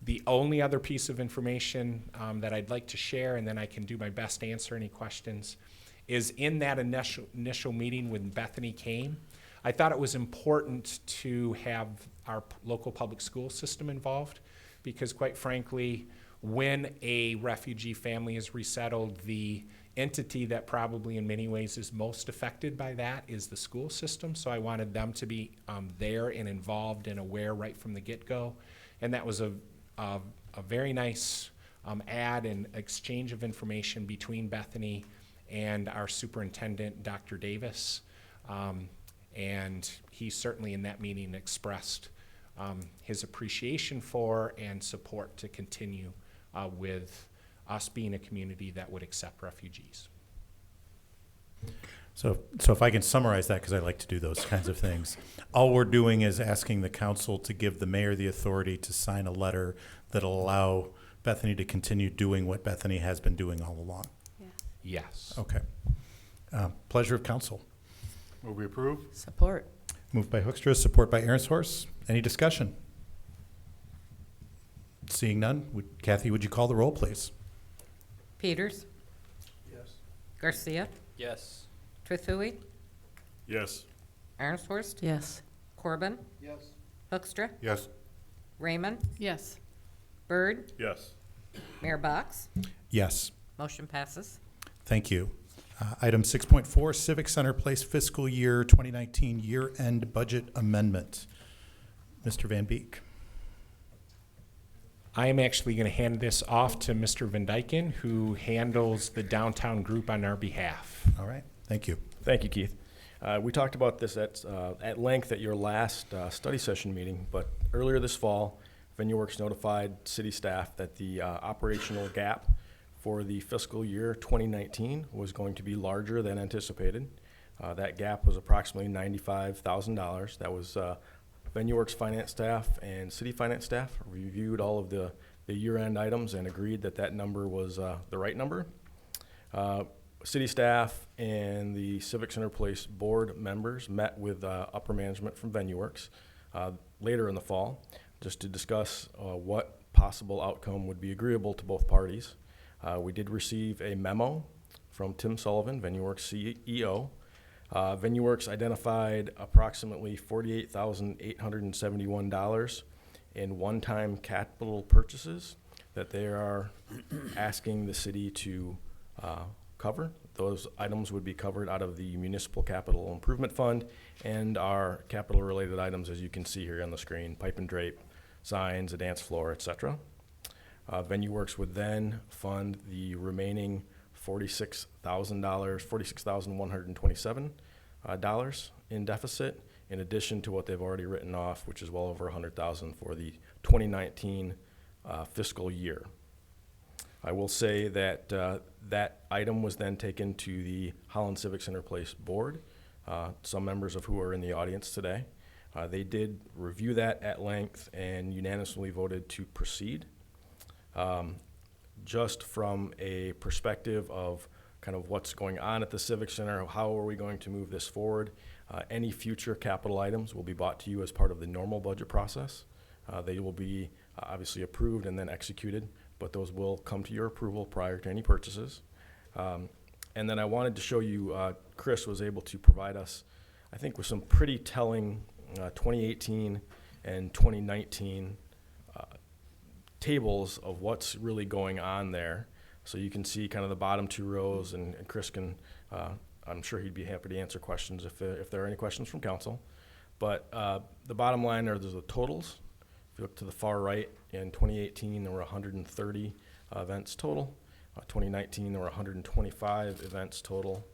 S9: The only other piece of information that I'd like to share, and then I can do my best to answer any questions, is in that initial meeting when Bethany came, I thought it was important to have our local public school system involved, because quite frankly, when a refugee family is resettled, the entity that probably in many ways is most affected by that is the school system. So I wanted them to be there and involved and aware right from the get-go. And that was a very nice ad and exchange of information between Bethany and our superintendent, Dr. Davis. And he certainly in that meeting expressed his appreciation for and support to continue with us being a community that would accept refugees.
S1: So if I can summarize that, because I like to do those kinds of things, all we're doing is asking the council to give the mayor the authority to sign a letter that'll allow Bethany to continue doing what Bethany has been doing all along.
S9: Yes.
S1: Okay. Pleasure of council.
S6: Will we approve?
S7: Support.
S1: Moved by Hoekstra, support by Arnshorst. Any discussion? Seeing none, Kathy, would you call the roll, please?
S2: Peters,
S3: Yes.
S2: Garcia,
S5: Yes.
S2: Trifui,
S8: Yes.
S2: Arnshorst,
S7: Yes.
S2: Corbin,
S3: Yes.
S2: Hoekstra,
S6: Yes.
S2: Raymond,
S4: Yes.
S2: Byrd,
S8: Yes.
S2: Mayor Box.
S1: Yes.
S2: Motion passes.
S1: Thank you. Item 6.4, Civic Center Place Fiscal Year 2019 Year-End Budget Amendment. Mr. Van Beek.
S9: I am actually going to hand this off to Mr. Van Dyken, who handles the downtown group on our behalf.
S1: All right, thank you.
S13: Thank you, Keith. We talked about this at length at your last study session meeting, but earlier this fall, VenueWorks notified city staff that the operational gap for the fiscal year 2019 was going to be larger than anticipated. That gap was approximately $95,000. That was VenueWorks finance staff and city finance staff reviewed all of the year-end items and agreed that that number was the right number. City staff and the Civic Center Place board members met with upper management from VenueWorks later in the fall just to discuss what possible outcome would be agreeable to both parties. We did receive a memo from Tim Sullivan, VenueWorks CEO. VenueWorks identified approximately $48,871 in one-time capital purchases that they are asking the city to cover. Those items would be covered out of the Municipal Capital Improvement Fund and our capital-related items, as you can see here on the screen, pipe and drape, signs, a dance floor, etc. VenueWorks would then fund the remaining $46,127 in deficit, in addition to what they've already written off, which is well over $100,000 for the 2019 fiscal year. I will say that that item was then taken to the Holland Civic Center Place board, some members of who are in the audience today. They did review that at length and unanimously voted to proceed. Just from a perspective of kind of what's going on at the Civic Center, how are we going to move this forward? Any future capital items will be brought to you as part of the normal budget process. They will be obviously approved and then executed, but those will come to your approval prior to any purchases. And then I wanted to show you, Chris was able to provide us, I think, with some pretty telling 2018 and 2019 tables of what's really going on there. So you can see kind of the bottom two rows, and Chris can, I'm sure he'd be happy to answer questions if there are any questions from council. But the bottom line are the totals. If you look to the far right, in 2018 there were 130 events total. 2019 there were 125 events total.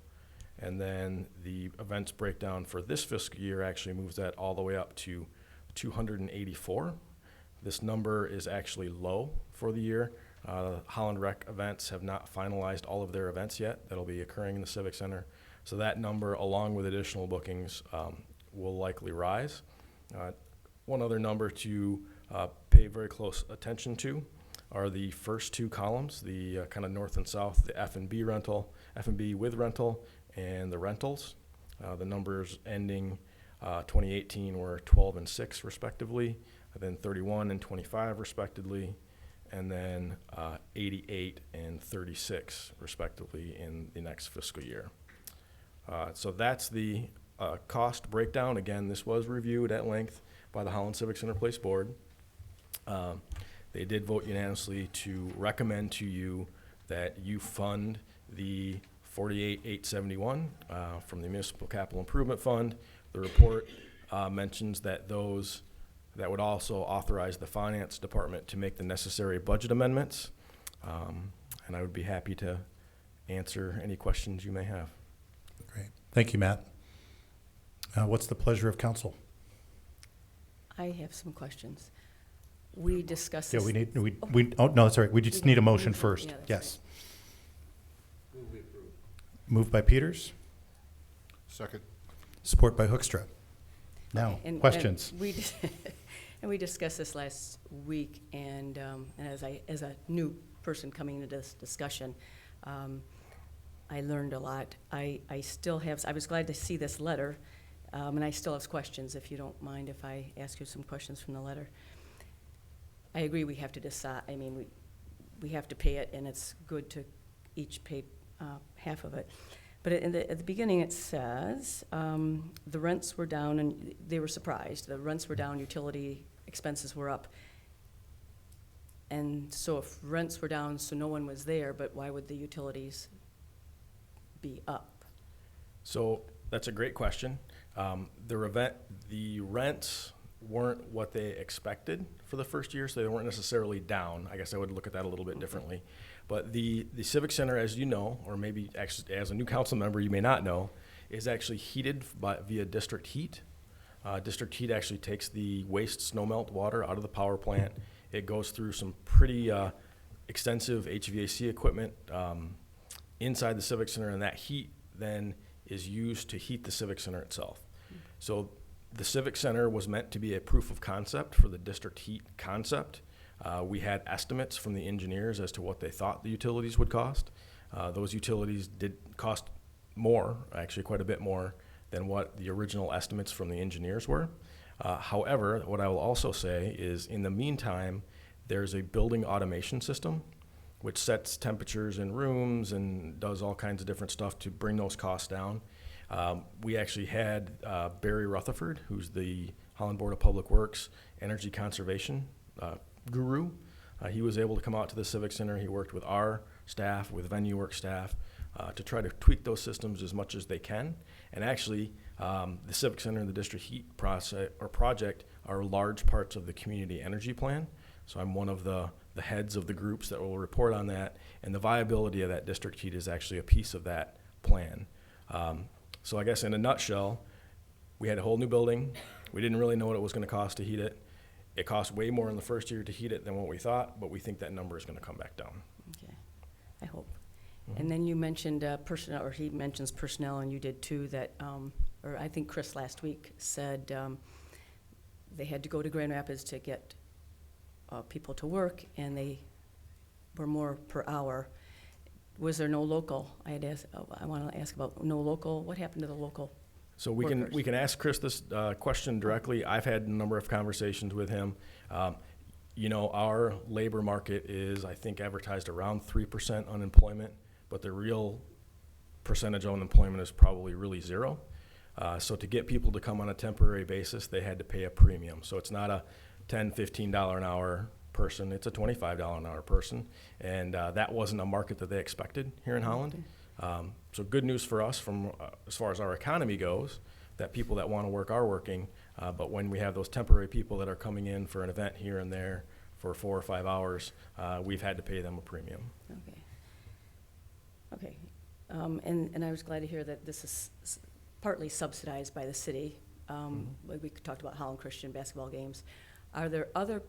S13: And then the events breakdown for this fiscal year actually moves that all the way up to 284. This number is actually low for the year. Holland Rec events have not finalized all of their events yet. That'll be occurring in the Civic Center. So that number, along with additional bookings, will likely rise. One other number to pay very close attention to are the first two columns, the kind of north and south, the F&B rental, F&B with rental, and the rentals. The numbers ending 2018 were 12 and 6 respectively, then 31 and 25 respectively, and then 88 and 36 respectively in the next fiscal year. So that's the cost breakdown. Again, this was reviewed at length by the Holland Civic Center Place Board. They did vote unanimously to recommend to you that you fund the $48,871 from the Municipal Capital Improvement Fund. The report mentions that that would also authorize the Finance Department to make the necessary budget amendments. And I would be happy to answer any questions you may have.
S1: Great. Thank you, Matt. What's the pleasure of council?
S7: I have some questions. We discussed
S1: Yeah,
S7: this.
S1: oh, no, that's all right. We just need a motion
S7: Motion.
S1: first.
S7: Yeah, that's
S1: Yes. Moved by Peters,
S6: Second.
S1: support by Hoekstra. Now,
S7: And
S1: questions?
S7: And we discussed this last week, and as a new person coming into this discussion, I learned a lot. I still have, I was glad to see this letter, and I still have questions, if you don't mind if I ask you some questions from the letter. I agree we have to decide, I mean, we have to pay it, and it's good to each pay half of it. But at the beginning, it says, the rents were down, and they were surprised. The rents were down, utility expenses were up. And so if rents were down, so no one was there, but why would the utilities be up?
S13: So that's a great question. The rents weren't what they expected for the first year, so they weren't necessarily down. I guess I would look at that a little bit differently. But the Civic Center, as you know, or maybe actually as a new council member you may not know, is actually heated via district heat. District heat actually takes the waste snowmelt water out of the power plant. It goes through some pretty extensive HVAC equipment inside the Civic Center, and that heat then is used to heat the Civic Center itself. So the Civic Center was meant to be a proof of concept for the district heat concept. We had estimates from the engineers as to what they thought the utilities would cost. Those utilities did cost more, actually quite a bit more than what the original estimates from the engineers were. However, what I will also say is in the meantime, there's a building automation system which sets temperatures in rooms and does all kinds of different stuff to bring those costs down. We actually had Barry Rutherford, who's the Holland Board of Public Works energy conservation guru. He was able to come out to the Civic Center. He worked with our staff, with VenueWorks staff, to try to tweak those systems as much as they can. And actually, the Civic Center and the district heat project are large parts of the community energy plan. So I'm one of the heads of the groups that will report on that. And the viability of that district heat is actually a piece of that plan. So I guess in a nutshell, we had a whole new building. We didn't really know what it was going to cost to heat it. It cost way more in the first year to heat it than what we thought, but we think that number is going to come back down.
S7: Okay, I hope. And then you mentioned personnel, or he mentions personnel, and you did too, that, or I think Chris last week said they had to go to Grand Rapids to get people to work, and they were more per hour. Was there no local? I had asked, I want to ask about no local. What happened to the local?
S13: So we can ask Chris this question directly. I've had a number of conversations with him. You know, our labor market is, I think, advertised around 3% unemployment, but the real percentage of unemployment is probably really zero. So to get people to come on a temporary basis, they had to pay a premium. So it's not a $10, $15 an hour person, it's a $25 an hour person. And that wasn't a market that they expected here in Holland. So good news for us from as far as our economy goes, that people that want to work are working. But when we have those temporary people that are coming in for an event here and there for 4 or 5 hours, we've had to pay them a premium.
S7: Okay. Okay. And I was glad to hear that this is partly subsidized by the city. We talked about Holland Christian basketball games. Are there other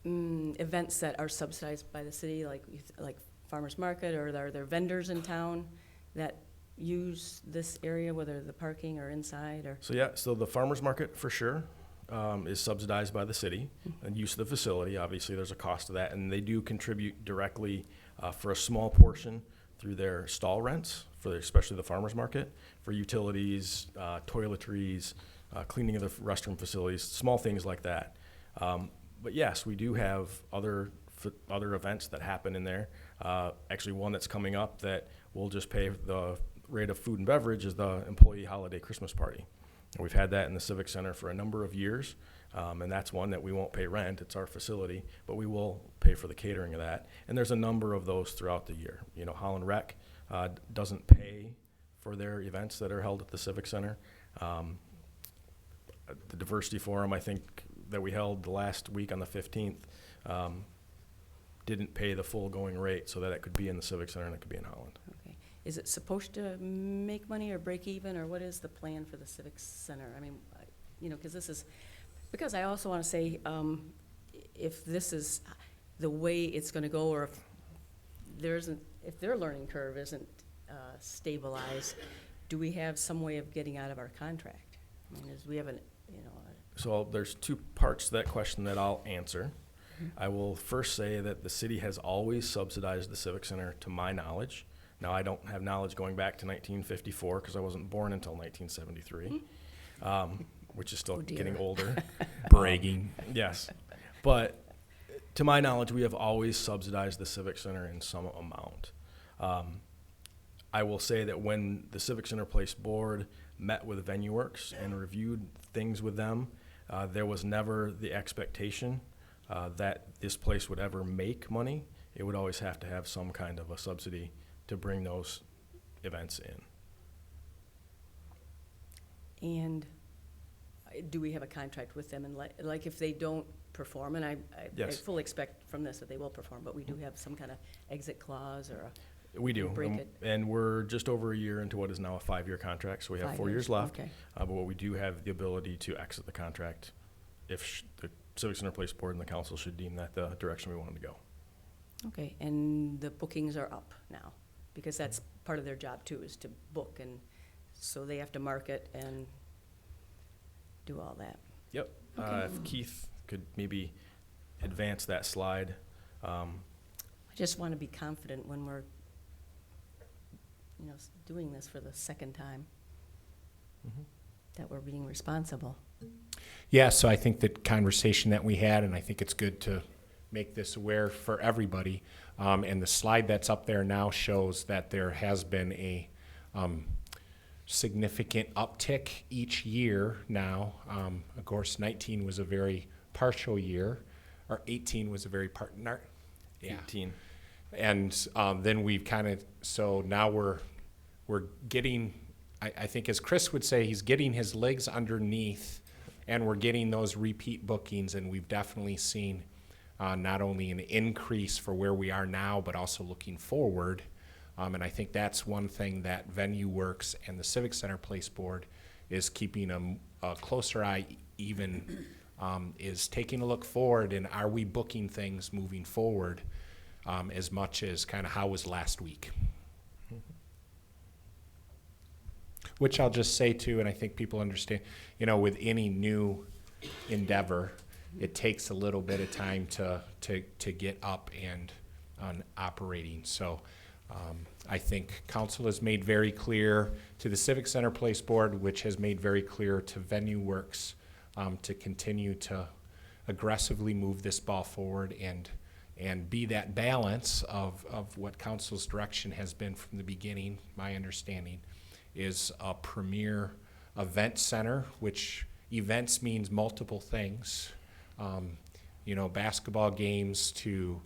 S7: events that are subsidized by the city, like farmers market, or are there vendors in town that use this area, whether the parking or inside, or?
S13: So yeah, so the farmers market for sure is subsidized by the city, and use of the facility. Obviously, there's a cost to that, and they do contribute directly for a small portion through their stall rents, especially the farmers market, for utilities, toiletries, cleaning of the restroom facilities, small things like that. But yes, we do have other events that happen in there. Actually, one that's coming up that we'll just pay the rate of food and beverage is the employee holiday Christmas party. And we've had that in the Civic Center for a number of years, and that's one that we won't pay rent. It's our facility, but we will pay for the catering of that. And there's a number of those throughout the year. You know, Holland Rec doesn't pay for their events that are held at the Civic Center. The Diversity Forum, I think, that we held the last week on the 15th, didn't pay the full going rate so that it could be in the Civic Center and it could be in Holland.
S7: Okay. Is it supposed to make money or break even, or what is the plan for the Civic Center? I mean, you know, because I also want to say, if this is the way it's going to go, or if their learning curve isn't stabilized, do we have some way of getting out of our contract? I mean, we have
S13: So there's two parts to that question that I'll answer. I will first say that the city has always subsidized the Civic Center, to my knowledge. Now, I don't have knowledge going back to 1954 because I wasn't born until 1973, which is still getting older.
S5: Bragging.
S13: Yes. But to my knowledge, we have always subsidized the Civic Center in some amount. I will say that when the Civic Center Place Board met with VenueWorks and reviewed things with them, there was never the expectation that this place would ever make money. It would always have to have some kind of a subsidy to bring those events in.
S7: And do we have a contract with them? And like if they don't perform, and I
S13: Yes.
S7: fully expect from this that they will perform, but we do have some kind of exit clause or
S13: We do,
S7: break
S13: and-
S7: it.
S13: and we're just over a year into what is now a 5-year contract, so we have
S7: 5
S13: 4 years
S7: years,
S13: left.
S7: okay.
S13: But what we do have the ability to exit the contract if the Civic Center Place Board and the council should deem that the direction we want them to go.
S7: Okay, and the bookings are up now, because that's part of their job too, is to book, and so they have to market and do all that.
S13: Yep.
S7: Okay.
S13: If Keith could maybe advance that slide.
S7: I just want to be confident when we're, doing this for the second time, that we're being responsible.
S9: Yeah, so I think the conversation that we had, and I think it's good to make this aware for everybody, and the slide that's up there now shows that there has been a significant uptick each year now. Of course, 19 was a very partial year, or 18 was a very yeah.
S13: 18.
S9: And then we've kind of, so now we're getting, I think as Chris would say, he's getting his legs underneath, and we're getting those repeat bookings, and we've definitely seen not only an increase for where we are now, but also looking forward. And I think that's one thing that Venue Works and the Civic Center Place Board is keeping a closer eye even, is taking a look forward, and are we booking things moving forward as much as kind of how was last week. Which I'll just say too, and I think people understand, with any new endeavor, it takes a little bit of time to get up and operating. So I think council has made very clear to the Civic Center Place Board, which has made very clear to Venue Works, to continue to aggressively move this ball forward and be that balance of what council's direction has been from the beginning. My understanding is a premier event center, which events means multiple things. Basketball games to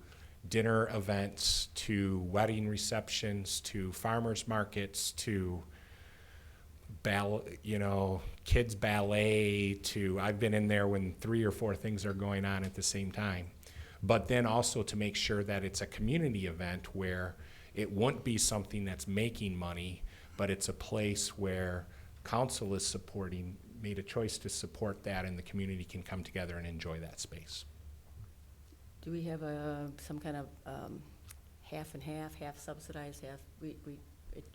S9: dinner events to wedding receptions to farmers markets to kids ballet to, I've been in there when 3 or 4 things are going on at the same time. But then also to make sure that it's a community event where it won't be something that's making money, but it's a place where council is made a choice to support that, and the community can come together and enjoy that space.
S7: Do we have some kind of half and half subsidized, half,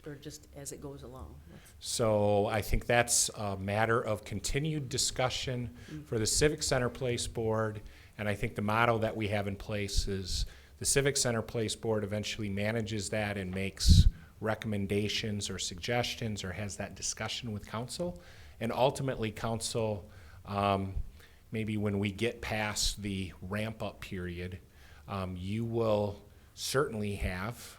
S7: or just as it goes along?
S9: So I think that's a matter of continued discussion for the Civic Center Place Board, and I think the model that we have in place is the Civic Center Place Board eventually manages that and makes recommendations or suggestions or has that discussion with council. And ultimately council, maybe when we get past the ramp up period, you will certainly have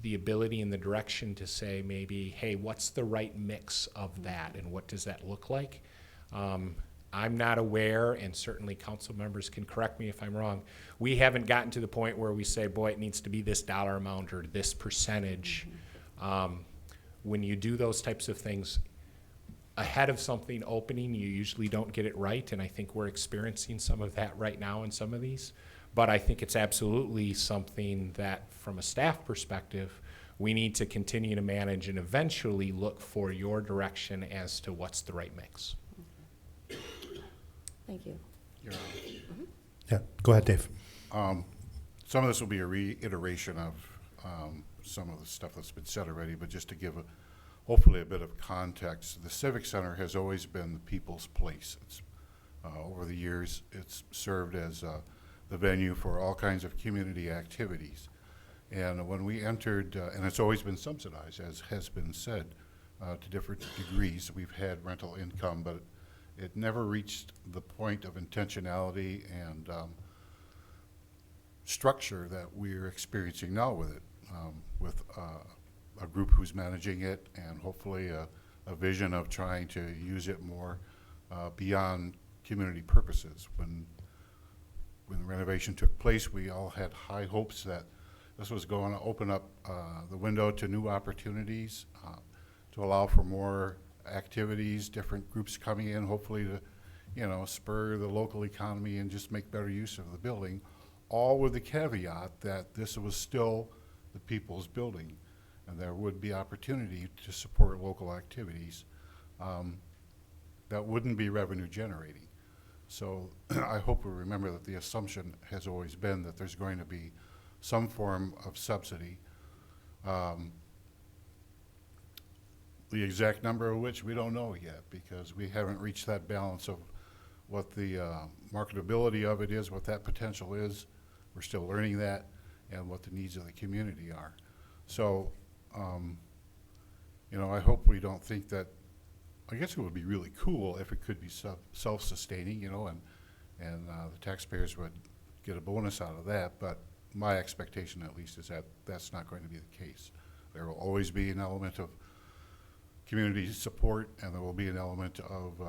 S9: the ability and the direction to say maybe, hey, what's the right mix of that and what does that look like? I'm not aware, and certainly council members can correct me if I'm wrong, we haven't gotten to the point where we say, boy, it needs to be this dollar amount or this percentage. When you do those types of things ahead of something opening, you usually don't get it right, and I think we're experiencing some of that right now in some of these. But I think it's absolutely something that, from a staff perspective, we need to continue to manage and eventually look for your direction as to what's the right mix.
S7: Thank you.
S1: Yeah, go ahead, Dave.
S6: Some of this will be a reiteration of some of the stuff that's been said already, but just to give hopefully a bit of context, the Civic Center has always been the people's place. Over the years, it's served as the venue for all kinds of community activities. And when we entered, and it's always been subsidized, as has been said, to different degrees. We've had rental income, but it never reached the point of intentionality and structure that we're experiencing now with it, with a group who's managing it and hopefully a vision of trying to use it more beyond community purposes. When the renovation took place, we all had high hopes that this was going to open up the window to new opportunities, to allow for more activities, different groups coming in, hopefully to, you know, spur the local economy and just make better use of the building, all with the caveat that this was still the people's building, and there would be opportunity to support local activities that wouldn't be revenue generating. So I hope we remember that the assumption has always been that there's going to be some form of subsidy. The exact number of which we don't know yet, because we haven't reached that balance of what the marketability of it is, what that potential is. We're still learning that, and what the needs of the community are. So, you know, I hope we don't think that, I guess it would be really cool if it could be self-sustaining, you know, and the taxpayers would get a bonus out of that, but my expectation at least is that that's not going to be the case. There will always be an element of community support, and there will be an element of,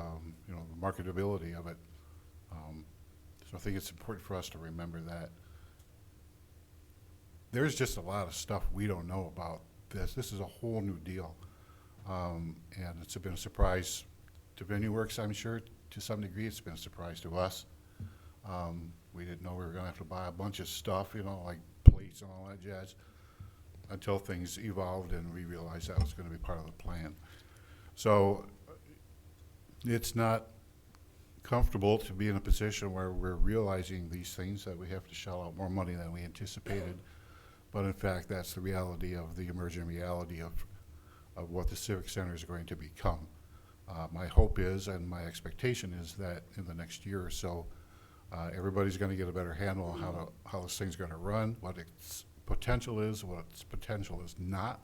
S6: you know, the marketability of it. So I think it's important for us to remember that. There's just a lot of stuff we don't know about this. This is a whole new deal. And it's been a surprise to VenueWorks, I'm sure, to some degree. It's been a surprise to us. We didn't know we were gonna have to buy a bunch of stuff, you know, like plates and all that jazz, until things evolved and we realized that was gonna be part of the plan. So it's not comfortable to be in a position where we're realizing these things, that we have to shell out more money than we anticipated. But in fact, that's the reality of the emerging reality of what the Civic Center is going to become. My hope is, and my expectation is, that in the next year or so, everybody's going to get a better handle on how this thing's going to run, what its potential is, what its potential is not,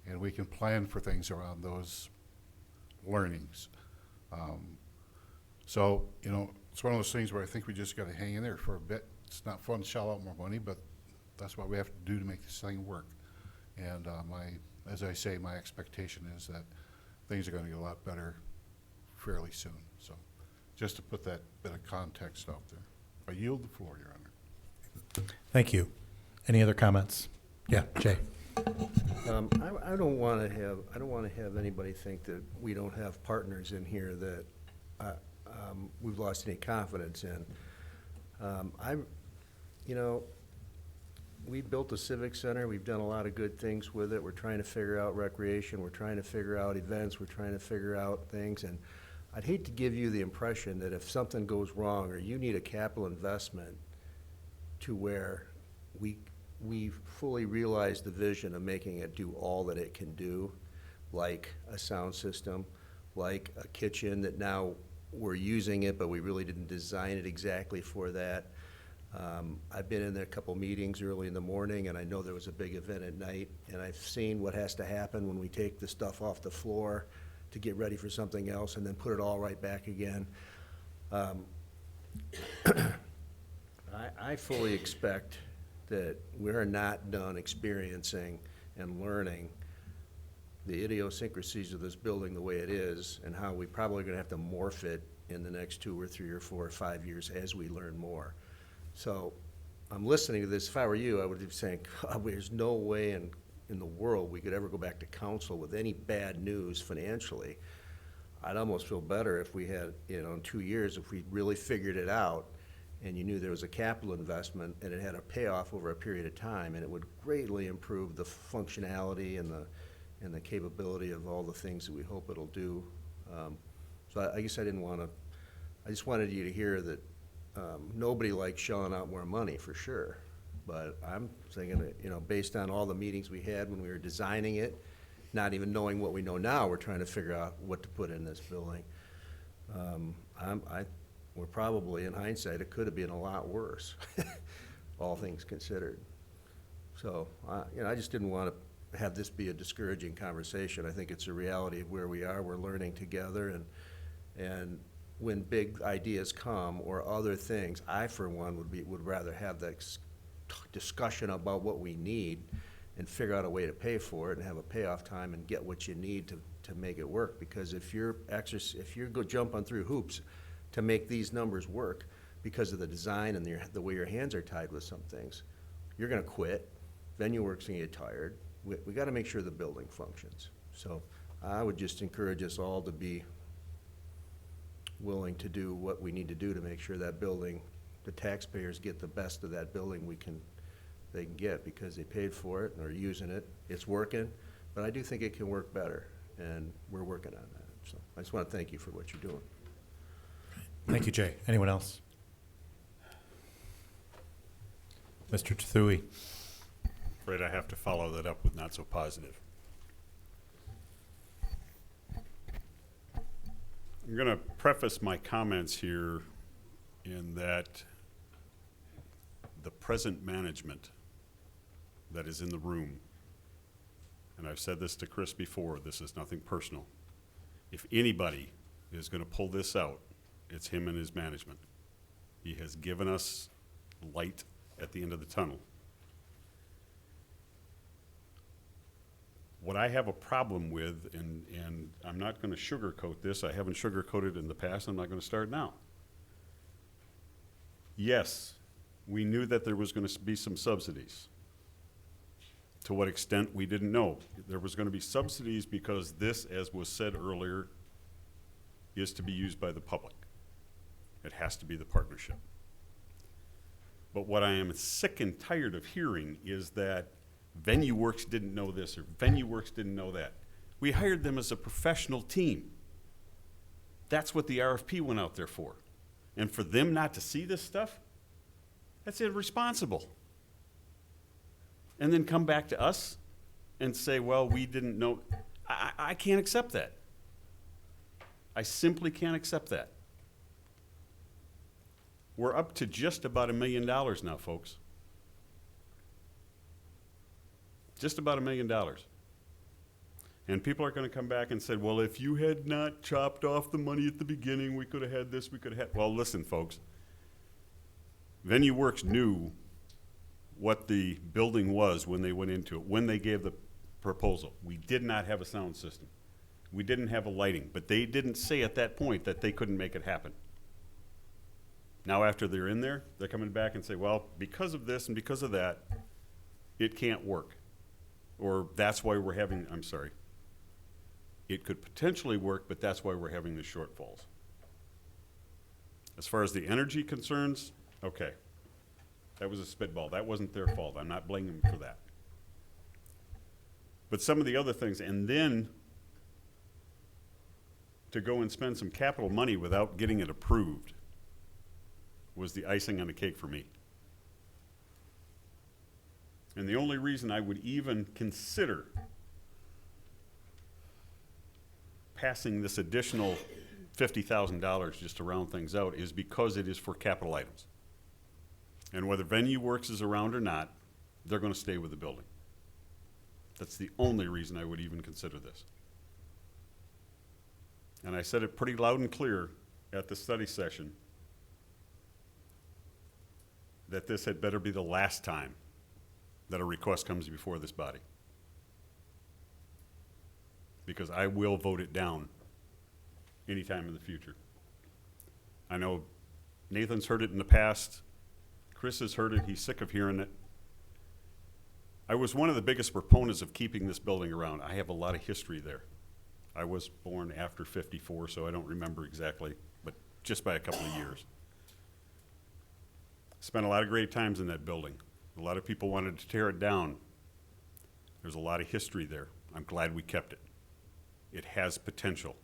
S6: and we can plan for things around those learnings. So, you know, it's one of those things where I think we just got to hang in there for a bit. It's not fun to shell out more money, but that's what we have to do to make this thing work. And as I say, my expectation is that things are going to get a lot better fairly soon. So just to put that bit of context out there. I yield the floor, Your Honor.
S1: Thank you. Any other comments? Yeah, Jay.
S3: I don't want to have anybody think that we don't have partners in here that we've lost any confidence in. You know, we built a civic center. We've done a lot of good things with it. We're trying to figure out recreation. We're trying to figure out events. We're trying to figure out things. And I'd hate to give you the impression that if something goes wrong or you need a capital investment to where we fully realize the vision of making it do all that it can do, like a sound system, like a kitchen that now we're using it, but we really didn't design it exactly for that. I've been in there a couple meetings early in the morning, and I know there was a big event at night, and I've seen what has to happen when we take the stuff off the floor to get ready for something else and then put it all right back again. I fully expect that we're not done experiencing and learning the idiosyncrasies of this building the way it is, and how we probably are gonna have to morph it in the next 2 or 3 or 4 or 5 years as we learn more. So I'm listening to this. If I were you, I would be saying, God, there's no way in the world we could ever go back to council with any bad news financially. I'd almost feel better if we had, you know, in 2 years, if we really figured it out and you knew there was a capital investment and it had a payoff over a period of time, and it would greatly improve the functionality and the capability of all the things that we hope it'll do. So I guess I just wanted you to hear that nobody likes shelling out more money, for sure. But I'm thinking that, you know, based on all the meetings we had when we were designing it, not even knowing what we know now, we're trying to figure out what to put in this building. We're probably, in hindsight, it could have been a lot worse, all things considered. So, you know, I just didn't want to have this be a discouraging conversation. I think it's a reality of where we are. We're learning together, and when big ideas come or other things, I, for one, would rather have that discussion about what we need and figure out a way to pay for it and have a payoff time and get what you need to make it work. Because if you're go jumping through hoops to make these numbers work because of the design and the way your hands are tied with some things, you're gonna quit. VenueWorks gonna get tired. We gotta make sure the building functions. So I would just encourage us all to be willing to do what we need to do to make sure that building, the taxpayers get the best of that building they can get, because they paid for it and are using it. It's working, but I do think it can work better, and we're working on that. So I just want to thank you for what you're doing.
S1: Thank you, Jay. Anyone else? Mr. Thui.
S8: Afraid I have to follow that up with not so positive. I'm going to preface my comments here in that the present management that is in the room, and I've said this to Chris before, this is nothing personal. If anybody is going to pull this out, it's him and his management. He has given us light at the end of the tunnel. What I have a problem with, and I'm not going to sugarcoat this, I haven't sugarcoated in the past, I'm not going to start now. Yes, we knew that there was going to be some subsidies. To what extent, we didn't know. There was going to be subsidies because this, as was said earlier, is to be used by the public. It has to be the partnership. But what I am sick and tired of hearing is that VenueWorks didn't know this, or VenueWorks didn't know that. We hired them as a professional team. That's what the RFP went out there for. And for them not to see this stuff, that's irresponsible. And then come back to us and say, well, we didn't know. I can't accept that. I simply can't accept that. We're up to just about $1 million now, folks. Just about $1 million. And people are going to come back and say, well, if you had not chopped off the money at the beginning, we could have had this, we could have had. Well, listen, folks. VenueWorks knew what the building was when they went into it, when they gave the proposal. We did not have a sound system. We didn't have a lighting, but they didn't say at that point that they couldn't make it happen. Now, after they're in there, they're coming back and say, well, because of this and because of that, it can't work. Or that's why we're having, I'm sorry, it could potentially work, but that's why we're having the shortfalls. As far as the energy concerns, okay, that was a spitball. That wasn't their fault. I'm not blaming them for that. But some of the other things, and then to go and spend some capital money without getting it approved was the icing on the cake for me. And the only reason I would even consider passing this additional $50,000 just to round things out is because it is for capital items. And whether VenueWorks is around or not, they're going to stay with the building. That's the only reason I would even consider this. And I said it pretty loud and clear at the study session that this had better be the last time that a request comes before this body. Because I will vote it down anytime in the future. I know Nathan's heard it in the past. Chris has heard it. He's sick of hearing it. I was one of the biggest proponents of keeping this building around. I have a lot of history there. I was born after 54, so I don't remember exactly, but just by a couple of years. Spent a lot of great times in that building. A lot of people wanted to tear it down. There's a lot of history there. I'm glad we kept it. It has potential.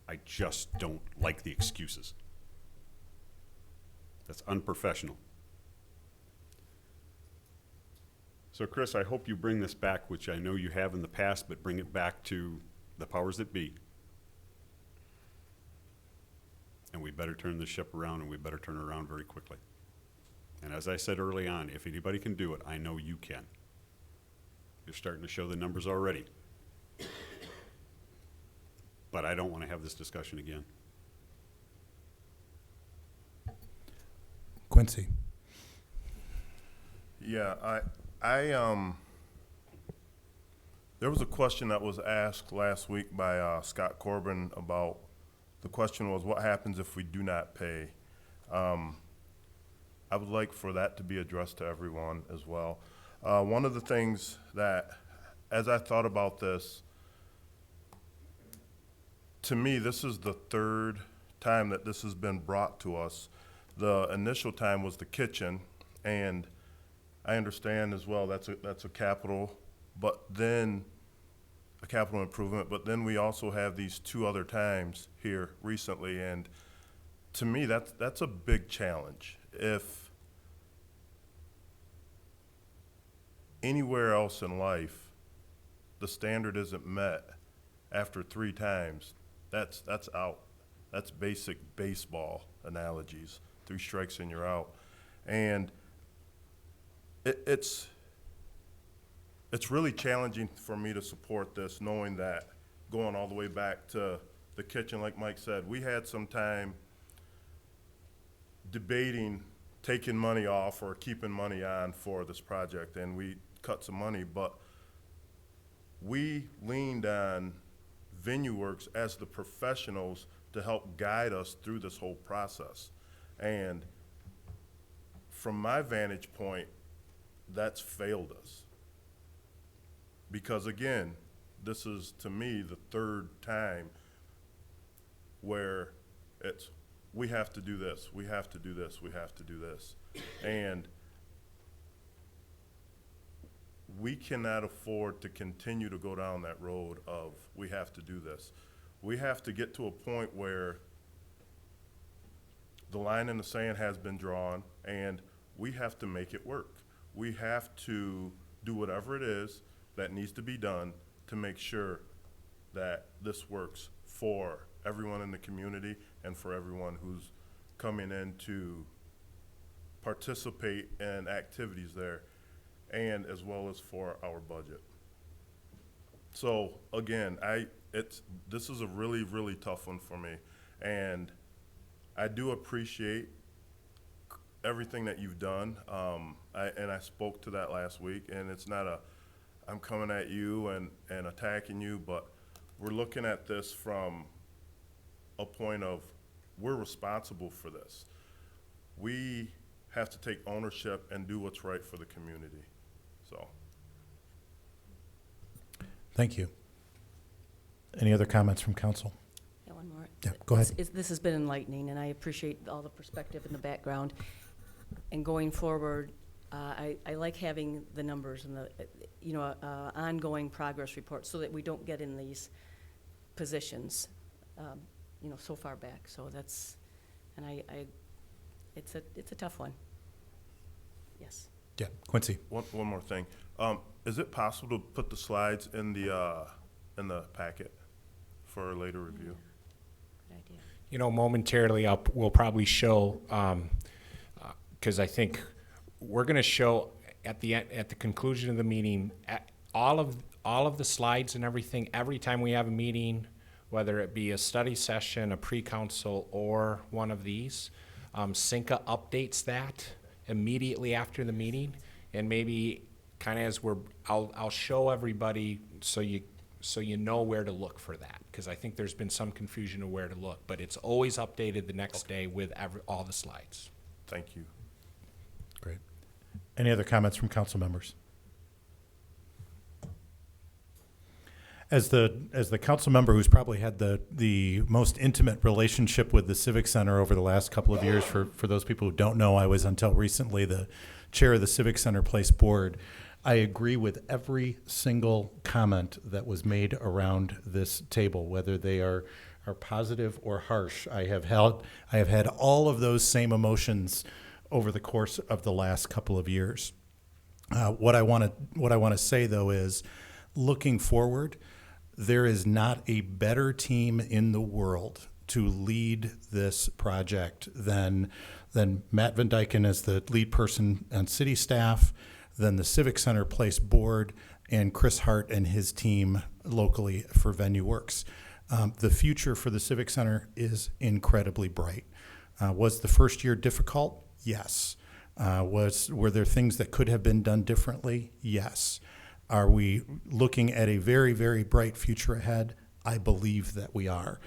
S8: I just don't like the excuses. That's unprofessional. So Chris, I hope you bring this back, which I know you have in the past, but bring it back to the powers that be. And we better turn this ship around, and we better turn it around very quickly. And as I said early on, if anybody can do it, I know you can. You're starting to show the numbers already. But I don't want to have this discussion again.
S1: Quincy.
S14: Yeah, there was a question that was asked last week by Scott Corbin about, the question was, what happens if we do not pay? I would like for that to be addressed to everyone as well. One of the things that, as I thought about this, to me, this is the third time that this has been brought to us. The initial time was the kitchen, and I understand as well that's a capital, but then a capital improvement. But then we also have these two other times here recently, and to me, that's a big challenge. If anywhere else in life the standard isn't met after 3 times, that's out. That's basic baseball analogies. 3 strikes and you're out. And it's really challenging for me to support this, knowing that going all the way back to the kitchen, like Mike said, we had some time debating taking money off or keeping money on for this project, and we cut some money, but we leaned on VenueWorks as the professionals to help guide us through this whole process. And from my vantage point, that's failed us. Because again, this is, to me, the third time where it's, we have to do this, we have to do this, we have to do this. And we cannot afford to continue to go down that road of we have to do this. We have to get to a point where the line in the sand has been drawn and we have to make it work. We have to do whatever it is that needs to be done to make sure that this works for everyone in the community and for everyone who's coming in to participate in activities there, and as well as for our budget. So again, this is a really, really tough one for me, and I do appreciate everything that you've done. I spoke to that last week, and it's not I'm coming at you and attacking you, but we're looking at this from a point of we're responsible for this. We have to take ownership and do what's right for the community. So.
S1: Thank you. Any other comments from council?
S7: Yeah, one more.
S1: Yeah, go ahead.
S7: This has been enlightening, and I appreciate all the perspective in the background. And going forward, I like having the numbers and the, ongoing progress reports so that we don't get in these positions, so far back. So that's, and it's a tough one. Yes.
S1: Yeah, Quincy.
S14: One more thing. Is it possible to put the slides in the packet for a later review?
S7: Good idea.
S9: Momentarily we'll probably show, because I think we're going to show at the end, at the conclusion of the meeting, all of the slides and everything. Every time we have a meeting, whether it be a study session, a pre-council, or one of these, Cinca updates that immediately after the meeting, and maybe kind of as I'll show everybody so you know where to look for that, because I think there's been some confusion of where to look, but it's always updated the next day with all the slides.
S14: Thank you.
S1: Great. Any other comments from council members? As the council member who's probably had the most intimate relationship with the Civic Center over the last couple of years, for those people who don't know, I was until recently the chair of the Civic Center Place Board. I agree with every single comment that was made around this table, whether they are positive or harsh. I have had all of those same emotions over the course of the last couple of years. What I want to say though is, looking forward, there is not a better team in the world to lead this project than Matt Van Dyken as the lead person on city staff, than the Civic Center Place Board, and Chris Hart and his team locally for VenueWorks. The future for the Civic Center is incredibly bright. Was the first year difficult? Yes. Were there things that could have been done differently? Yes. Are we looking at a very, very bright future ahead? I believe that we are.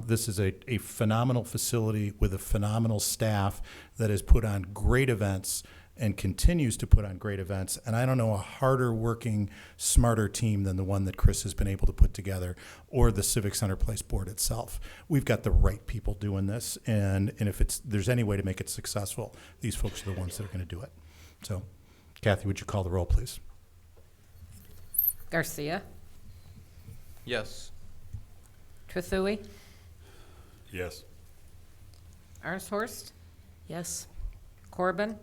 S1: This is a phenomenal facility with a phenomenal staff that has put on great events and continues to put on great events. And I don't know a harder working, smarter team than the one that Chris has been able to put together, or the Civic Center Place board itself. We've got the right people doing this, and if there's any way to make it successful, these folks are the ones that are going to do it. So, Kathy, would you call the roll, please?
S2: Garcia,
S5: Yes.
S2: Trethewey,
S8: Yes.
S2: Arnshorst,
S7: Yes.
S2: Corbin,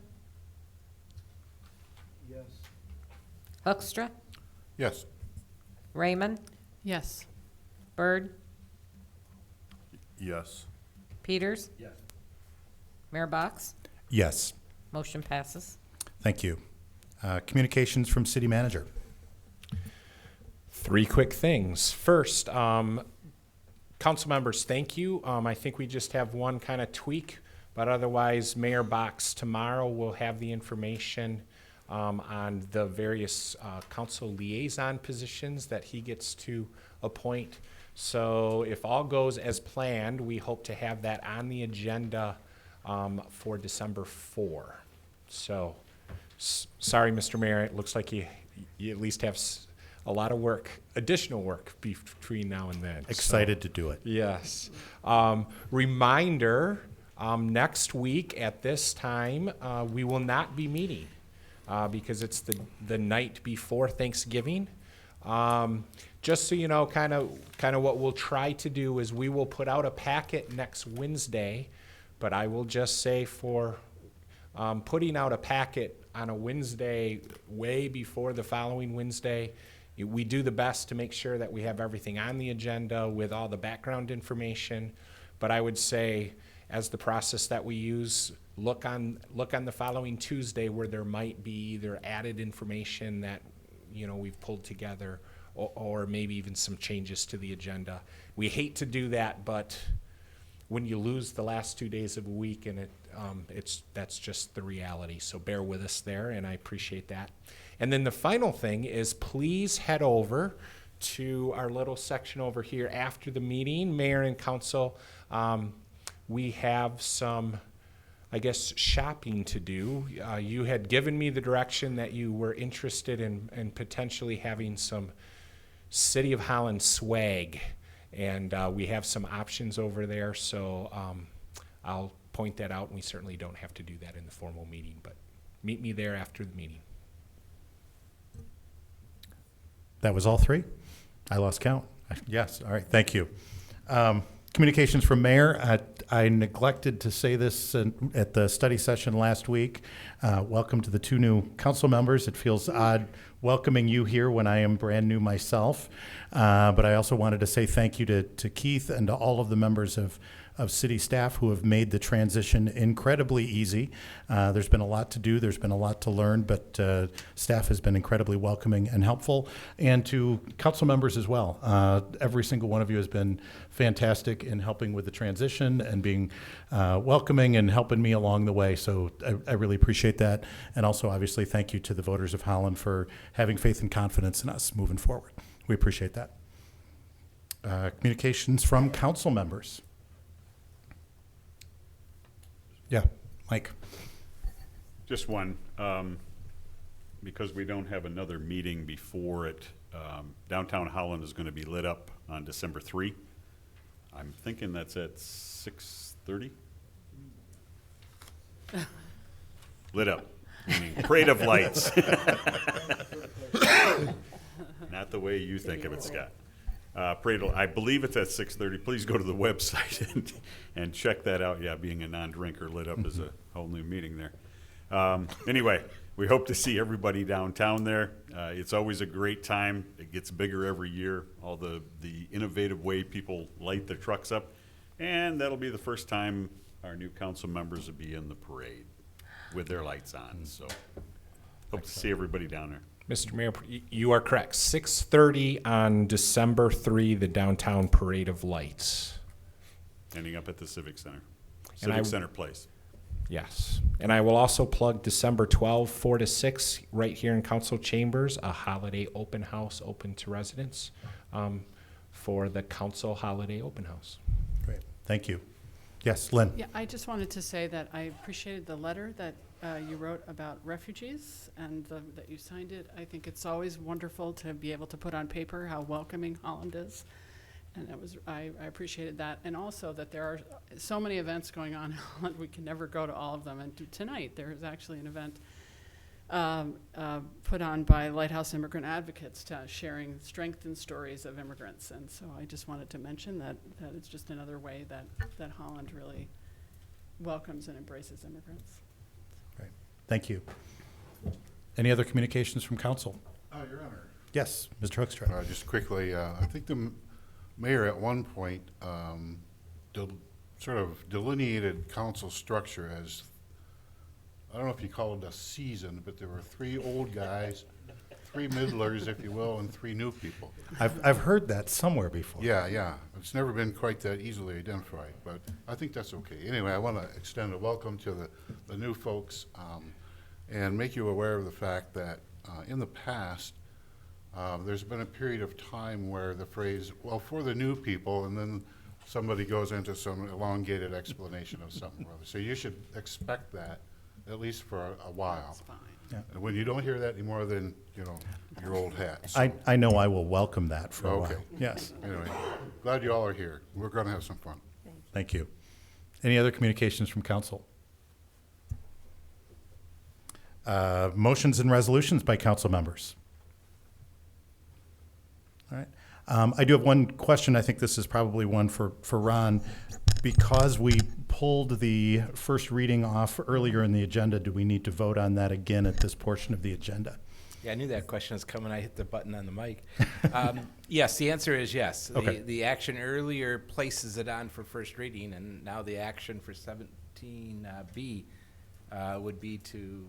S3: Yes.
S2: Hoekstra,
S6: Yes.
S2: Raymond,
S4: Yes.
S2: Byrd,
S14: Yes.
S2: Peters,
S3: Yes.
S2: Mayor Box.
S1: Yes.
S2: Motion passes.
S1: Thank you. Communications from City Manager.
S9: 3 quick things. First, council members, thank you. I think we just have one kind of tweak, but otherwise, Mayor Box tomorrow will have the information on the various council liaison positions that he gets to appoint. So if all goes as planned, we hope to have that on the agenda for December 4. So, sorry, Mr. Mayor, it looks like you at least have a lot of work, additional work between now and then.
S1: Excited to do it.
S9: Yes. Reminder, next week at this time, we will not be meeting because it's the night before Thanksgiving. Just so you know, kind of what we'll try to do is we will put out a packet next Wednesday, but I will just say for putting out a packet on a Wednesday way before the following Wednesday, we do the best to make sure that we have everything on the agenda with all the background information. But I would say, as the process that we use, look on the following Tuesday where there might be either added information that we've pulled together, or maybe even some changes to the agenda. We hate to do that, but when you lose the last 2 days of a week, and that's just the reality. So bear with us there, and I appreciate that. And then the final thing is, please head over to our little section over here after the meeting, Mayor and Council. We have some, I guess, shopping to do. You had given me the direction that you were interested in potentially having some City of Holland swag, and we have some options over there. So I'll point that out, and we certainly don't have to do that in the formal meeting, but meet me there after the meeting.
S1: That was all 3? I lost count. Yes, all right, thank you. Communications from Mayor. I neglected to say this at the study session last week. Welcome to the 2 new council members. It feels odd welcoming you here when I am brand new myself. But I also wanted to say thank you to Keith and to all of the members of city staff who have made the transition incredibly easy. There's been a lot to do, there's been a lot to learn, but staff has been incredibly welcoming and helpful. And to council members as well. Every single one of you has been fantastic in helping with the transition and being welcoming and helping me along the way. So I really appreciate that. And also, obviously, thank you to the voters of Holland for having faith and confidence in us moving forward. We appreciate that. Communications from council members. Yeah, Mike.
S8: Just one, because we don't have another meeting before it, downtown Holland is gonna be lit up on December 3. I'm thinking that's at 6:30? Lit up, meaning parade of lights. Not the way you think of it, Scott. Parade, I believe it's at 6:30. Please go to the website and check that out. Yeah, being a non-drinker, lit up is a whole new meaning there. Anyway, we hope to see everybody downtown there. It's always a great time. It gets bigger every year. All the innovative way people light their trucks up. And that'll be the first time our new council members will be in the parade with their lights on. So hope to see everybody down there.
S9: Mr. Mayor, you are correct. 6:30 on December 3, the downtown parade of lights.
S8: Ending up at the Civic Center.
S9: And
S8: Civic Center Place.
S9: Yes. And I will also plug December 12, 4 to 6, right here in council chambers, a holiday open house open to residents for the council holiday open house.
S1: Great, thank you. Yes, Lynn?
S4: Yeah, I just wanted to say that I appreciated the letter that you wrote about refugees and that you signed it. I think it's always wonderful to be able to put on paper how welcoming Holland is. And I appreciated that. And also that there are so many events going on in Holland, we can never go to all of them. And tonight, there is actually an event put on by Lighthouse Immigrant Advocates sharing strength and stories of immigrants. And so I just wanted to mention that it's just another way that Holland really welcomes and embraces immigrants.
S1: Right. Thank you. Any other communications from council?
S6: Your Honor.
S1: Yes, Mr. Hoekstra.
S6: Just quickly, I think the mayor at one point sort of delineated council structure as, I don't know if you call it a season, but there were 3 old guys, 3 middlers, if you will, and 3 new people.
S1: I've heard that somewhere before.
S6: Yeah. It's never been quite that easily identified, but I think that's okay. Anyway, I want to extend a welcome to the new folks and make you aware of the fact that in the past, there's been a period of time where the phrase, well, for the new people, and then somebody goes into some elongated explanation of something or other. So you should expect that at least for a while.
S4: That's fine.
S1: Yeah.
S6: And when you don't hear that anymore, then, your old hat. So,
S1: I know I will welcome that for a
S6: Okay.
S1: while. Yes,
S6: anyway, glad you all are here. We're going to have some fun.
S1: thank you. Any other communications from council? Motions and resolutions by council members. All right. I do have one question. I think this is probably one for Ron. Because we pulled the first reading off earlier in the agenda, do we need to vote on that again at this portion of the agenda?
S5: Yeah, I knew that question was coming. I hit the button on the mic. Yes, the answer is yes.
S1: Okay.
S5: The action earlier places it on for first reading, and now the action for 17B would be to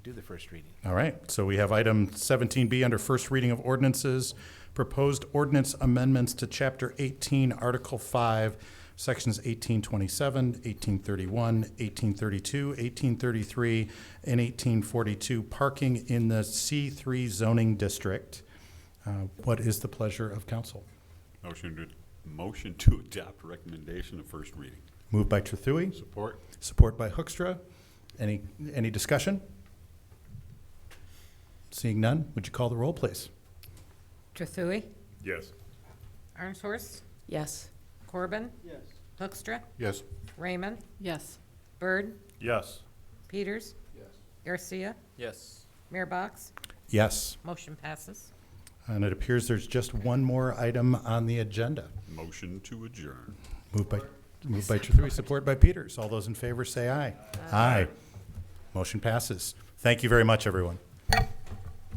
S5: do the first reading.
S1: All right. So we have item 17B under first reading of ordinances, proposed ordinance amendments to Chapter 18, Article 5, Sections 1827, 1831, 1832, 1833, and 1842, parking in the C3 zoning district. What is the pleasure of council?
S8: Motion to adopt recommendation of first reading.
S1: Moved by Trethewey,
S6: Support?
S1: support by Hoekstra. Any discussion? Seeing none, would you call the roll, please?
S2: Trethewey,
S8: Yes.
S2: Arnshorst,
S7: Yes.
S2: Corbin. Yes. Hoekstra,
S6: Yes.
S2: Raymond,
S4: Yes.
S2: Byrd,
S14: Yes.
S2: Peters. Yes. Garcia,
S5: Yes.
S2: Mayor Box.
S1: Yes.
S2: Motion passes.
S1: And it appears there's just one more item on the agenda.
S8: Motion to adjourn.
S1: Moved by Trethewey, support by Peters. All those in favor say aye. Aye. Motion passes. Thank you very much, everyone.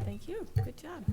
S7: Thank you. Good job.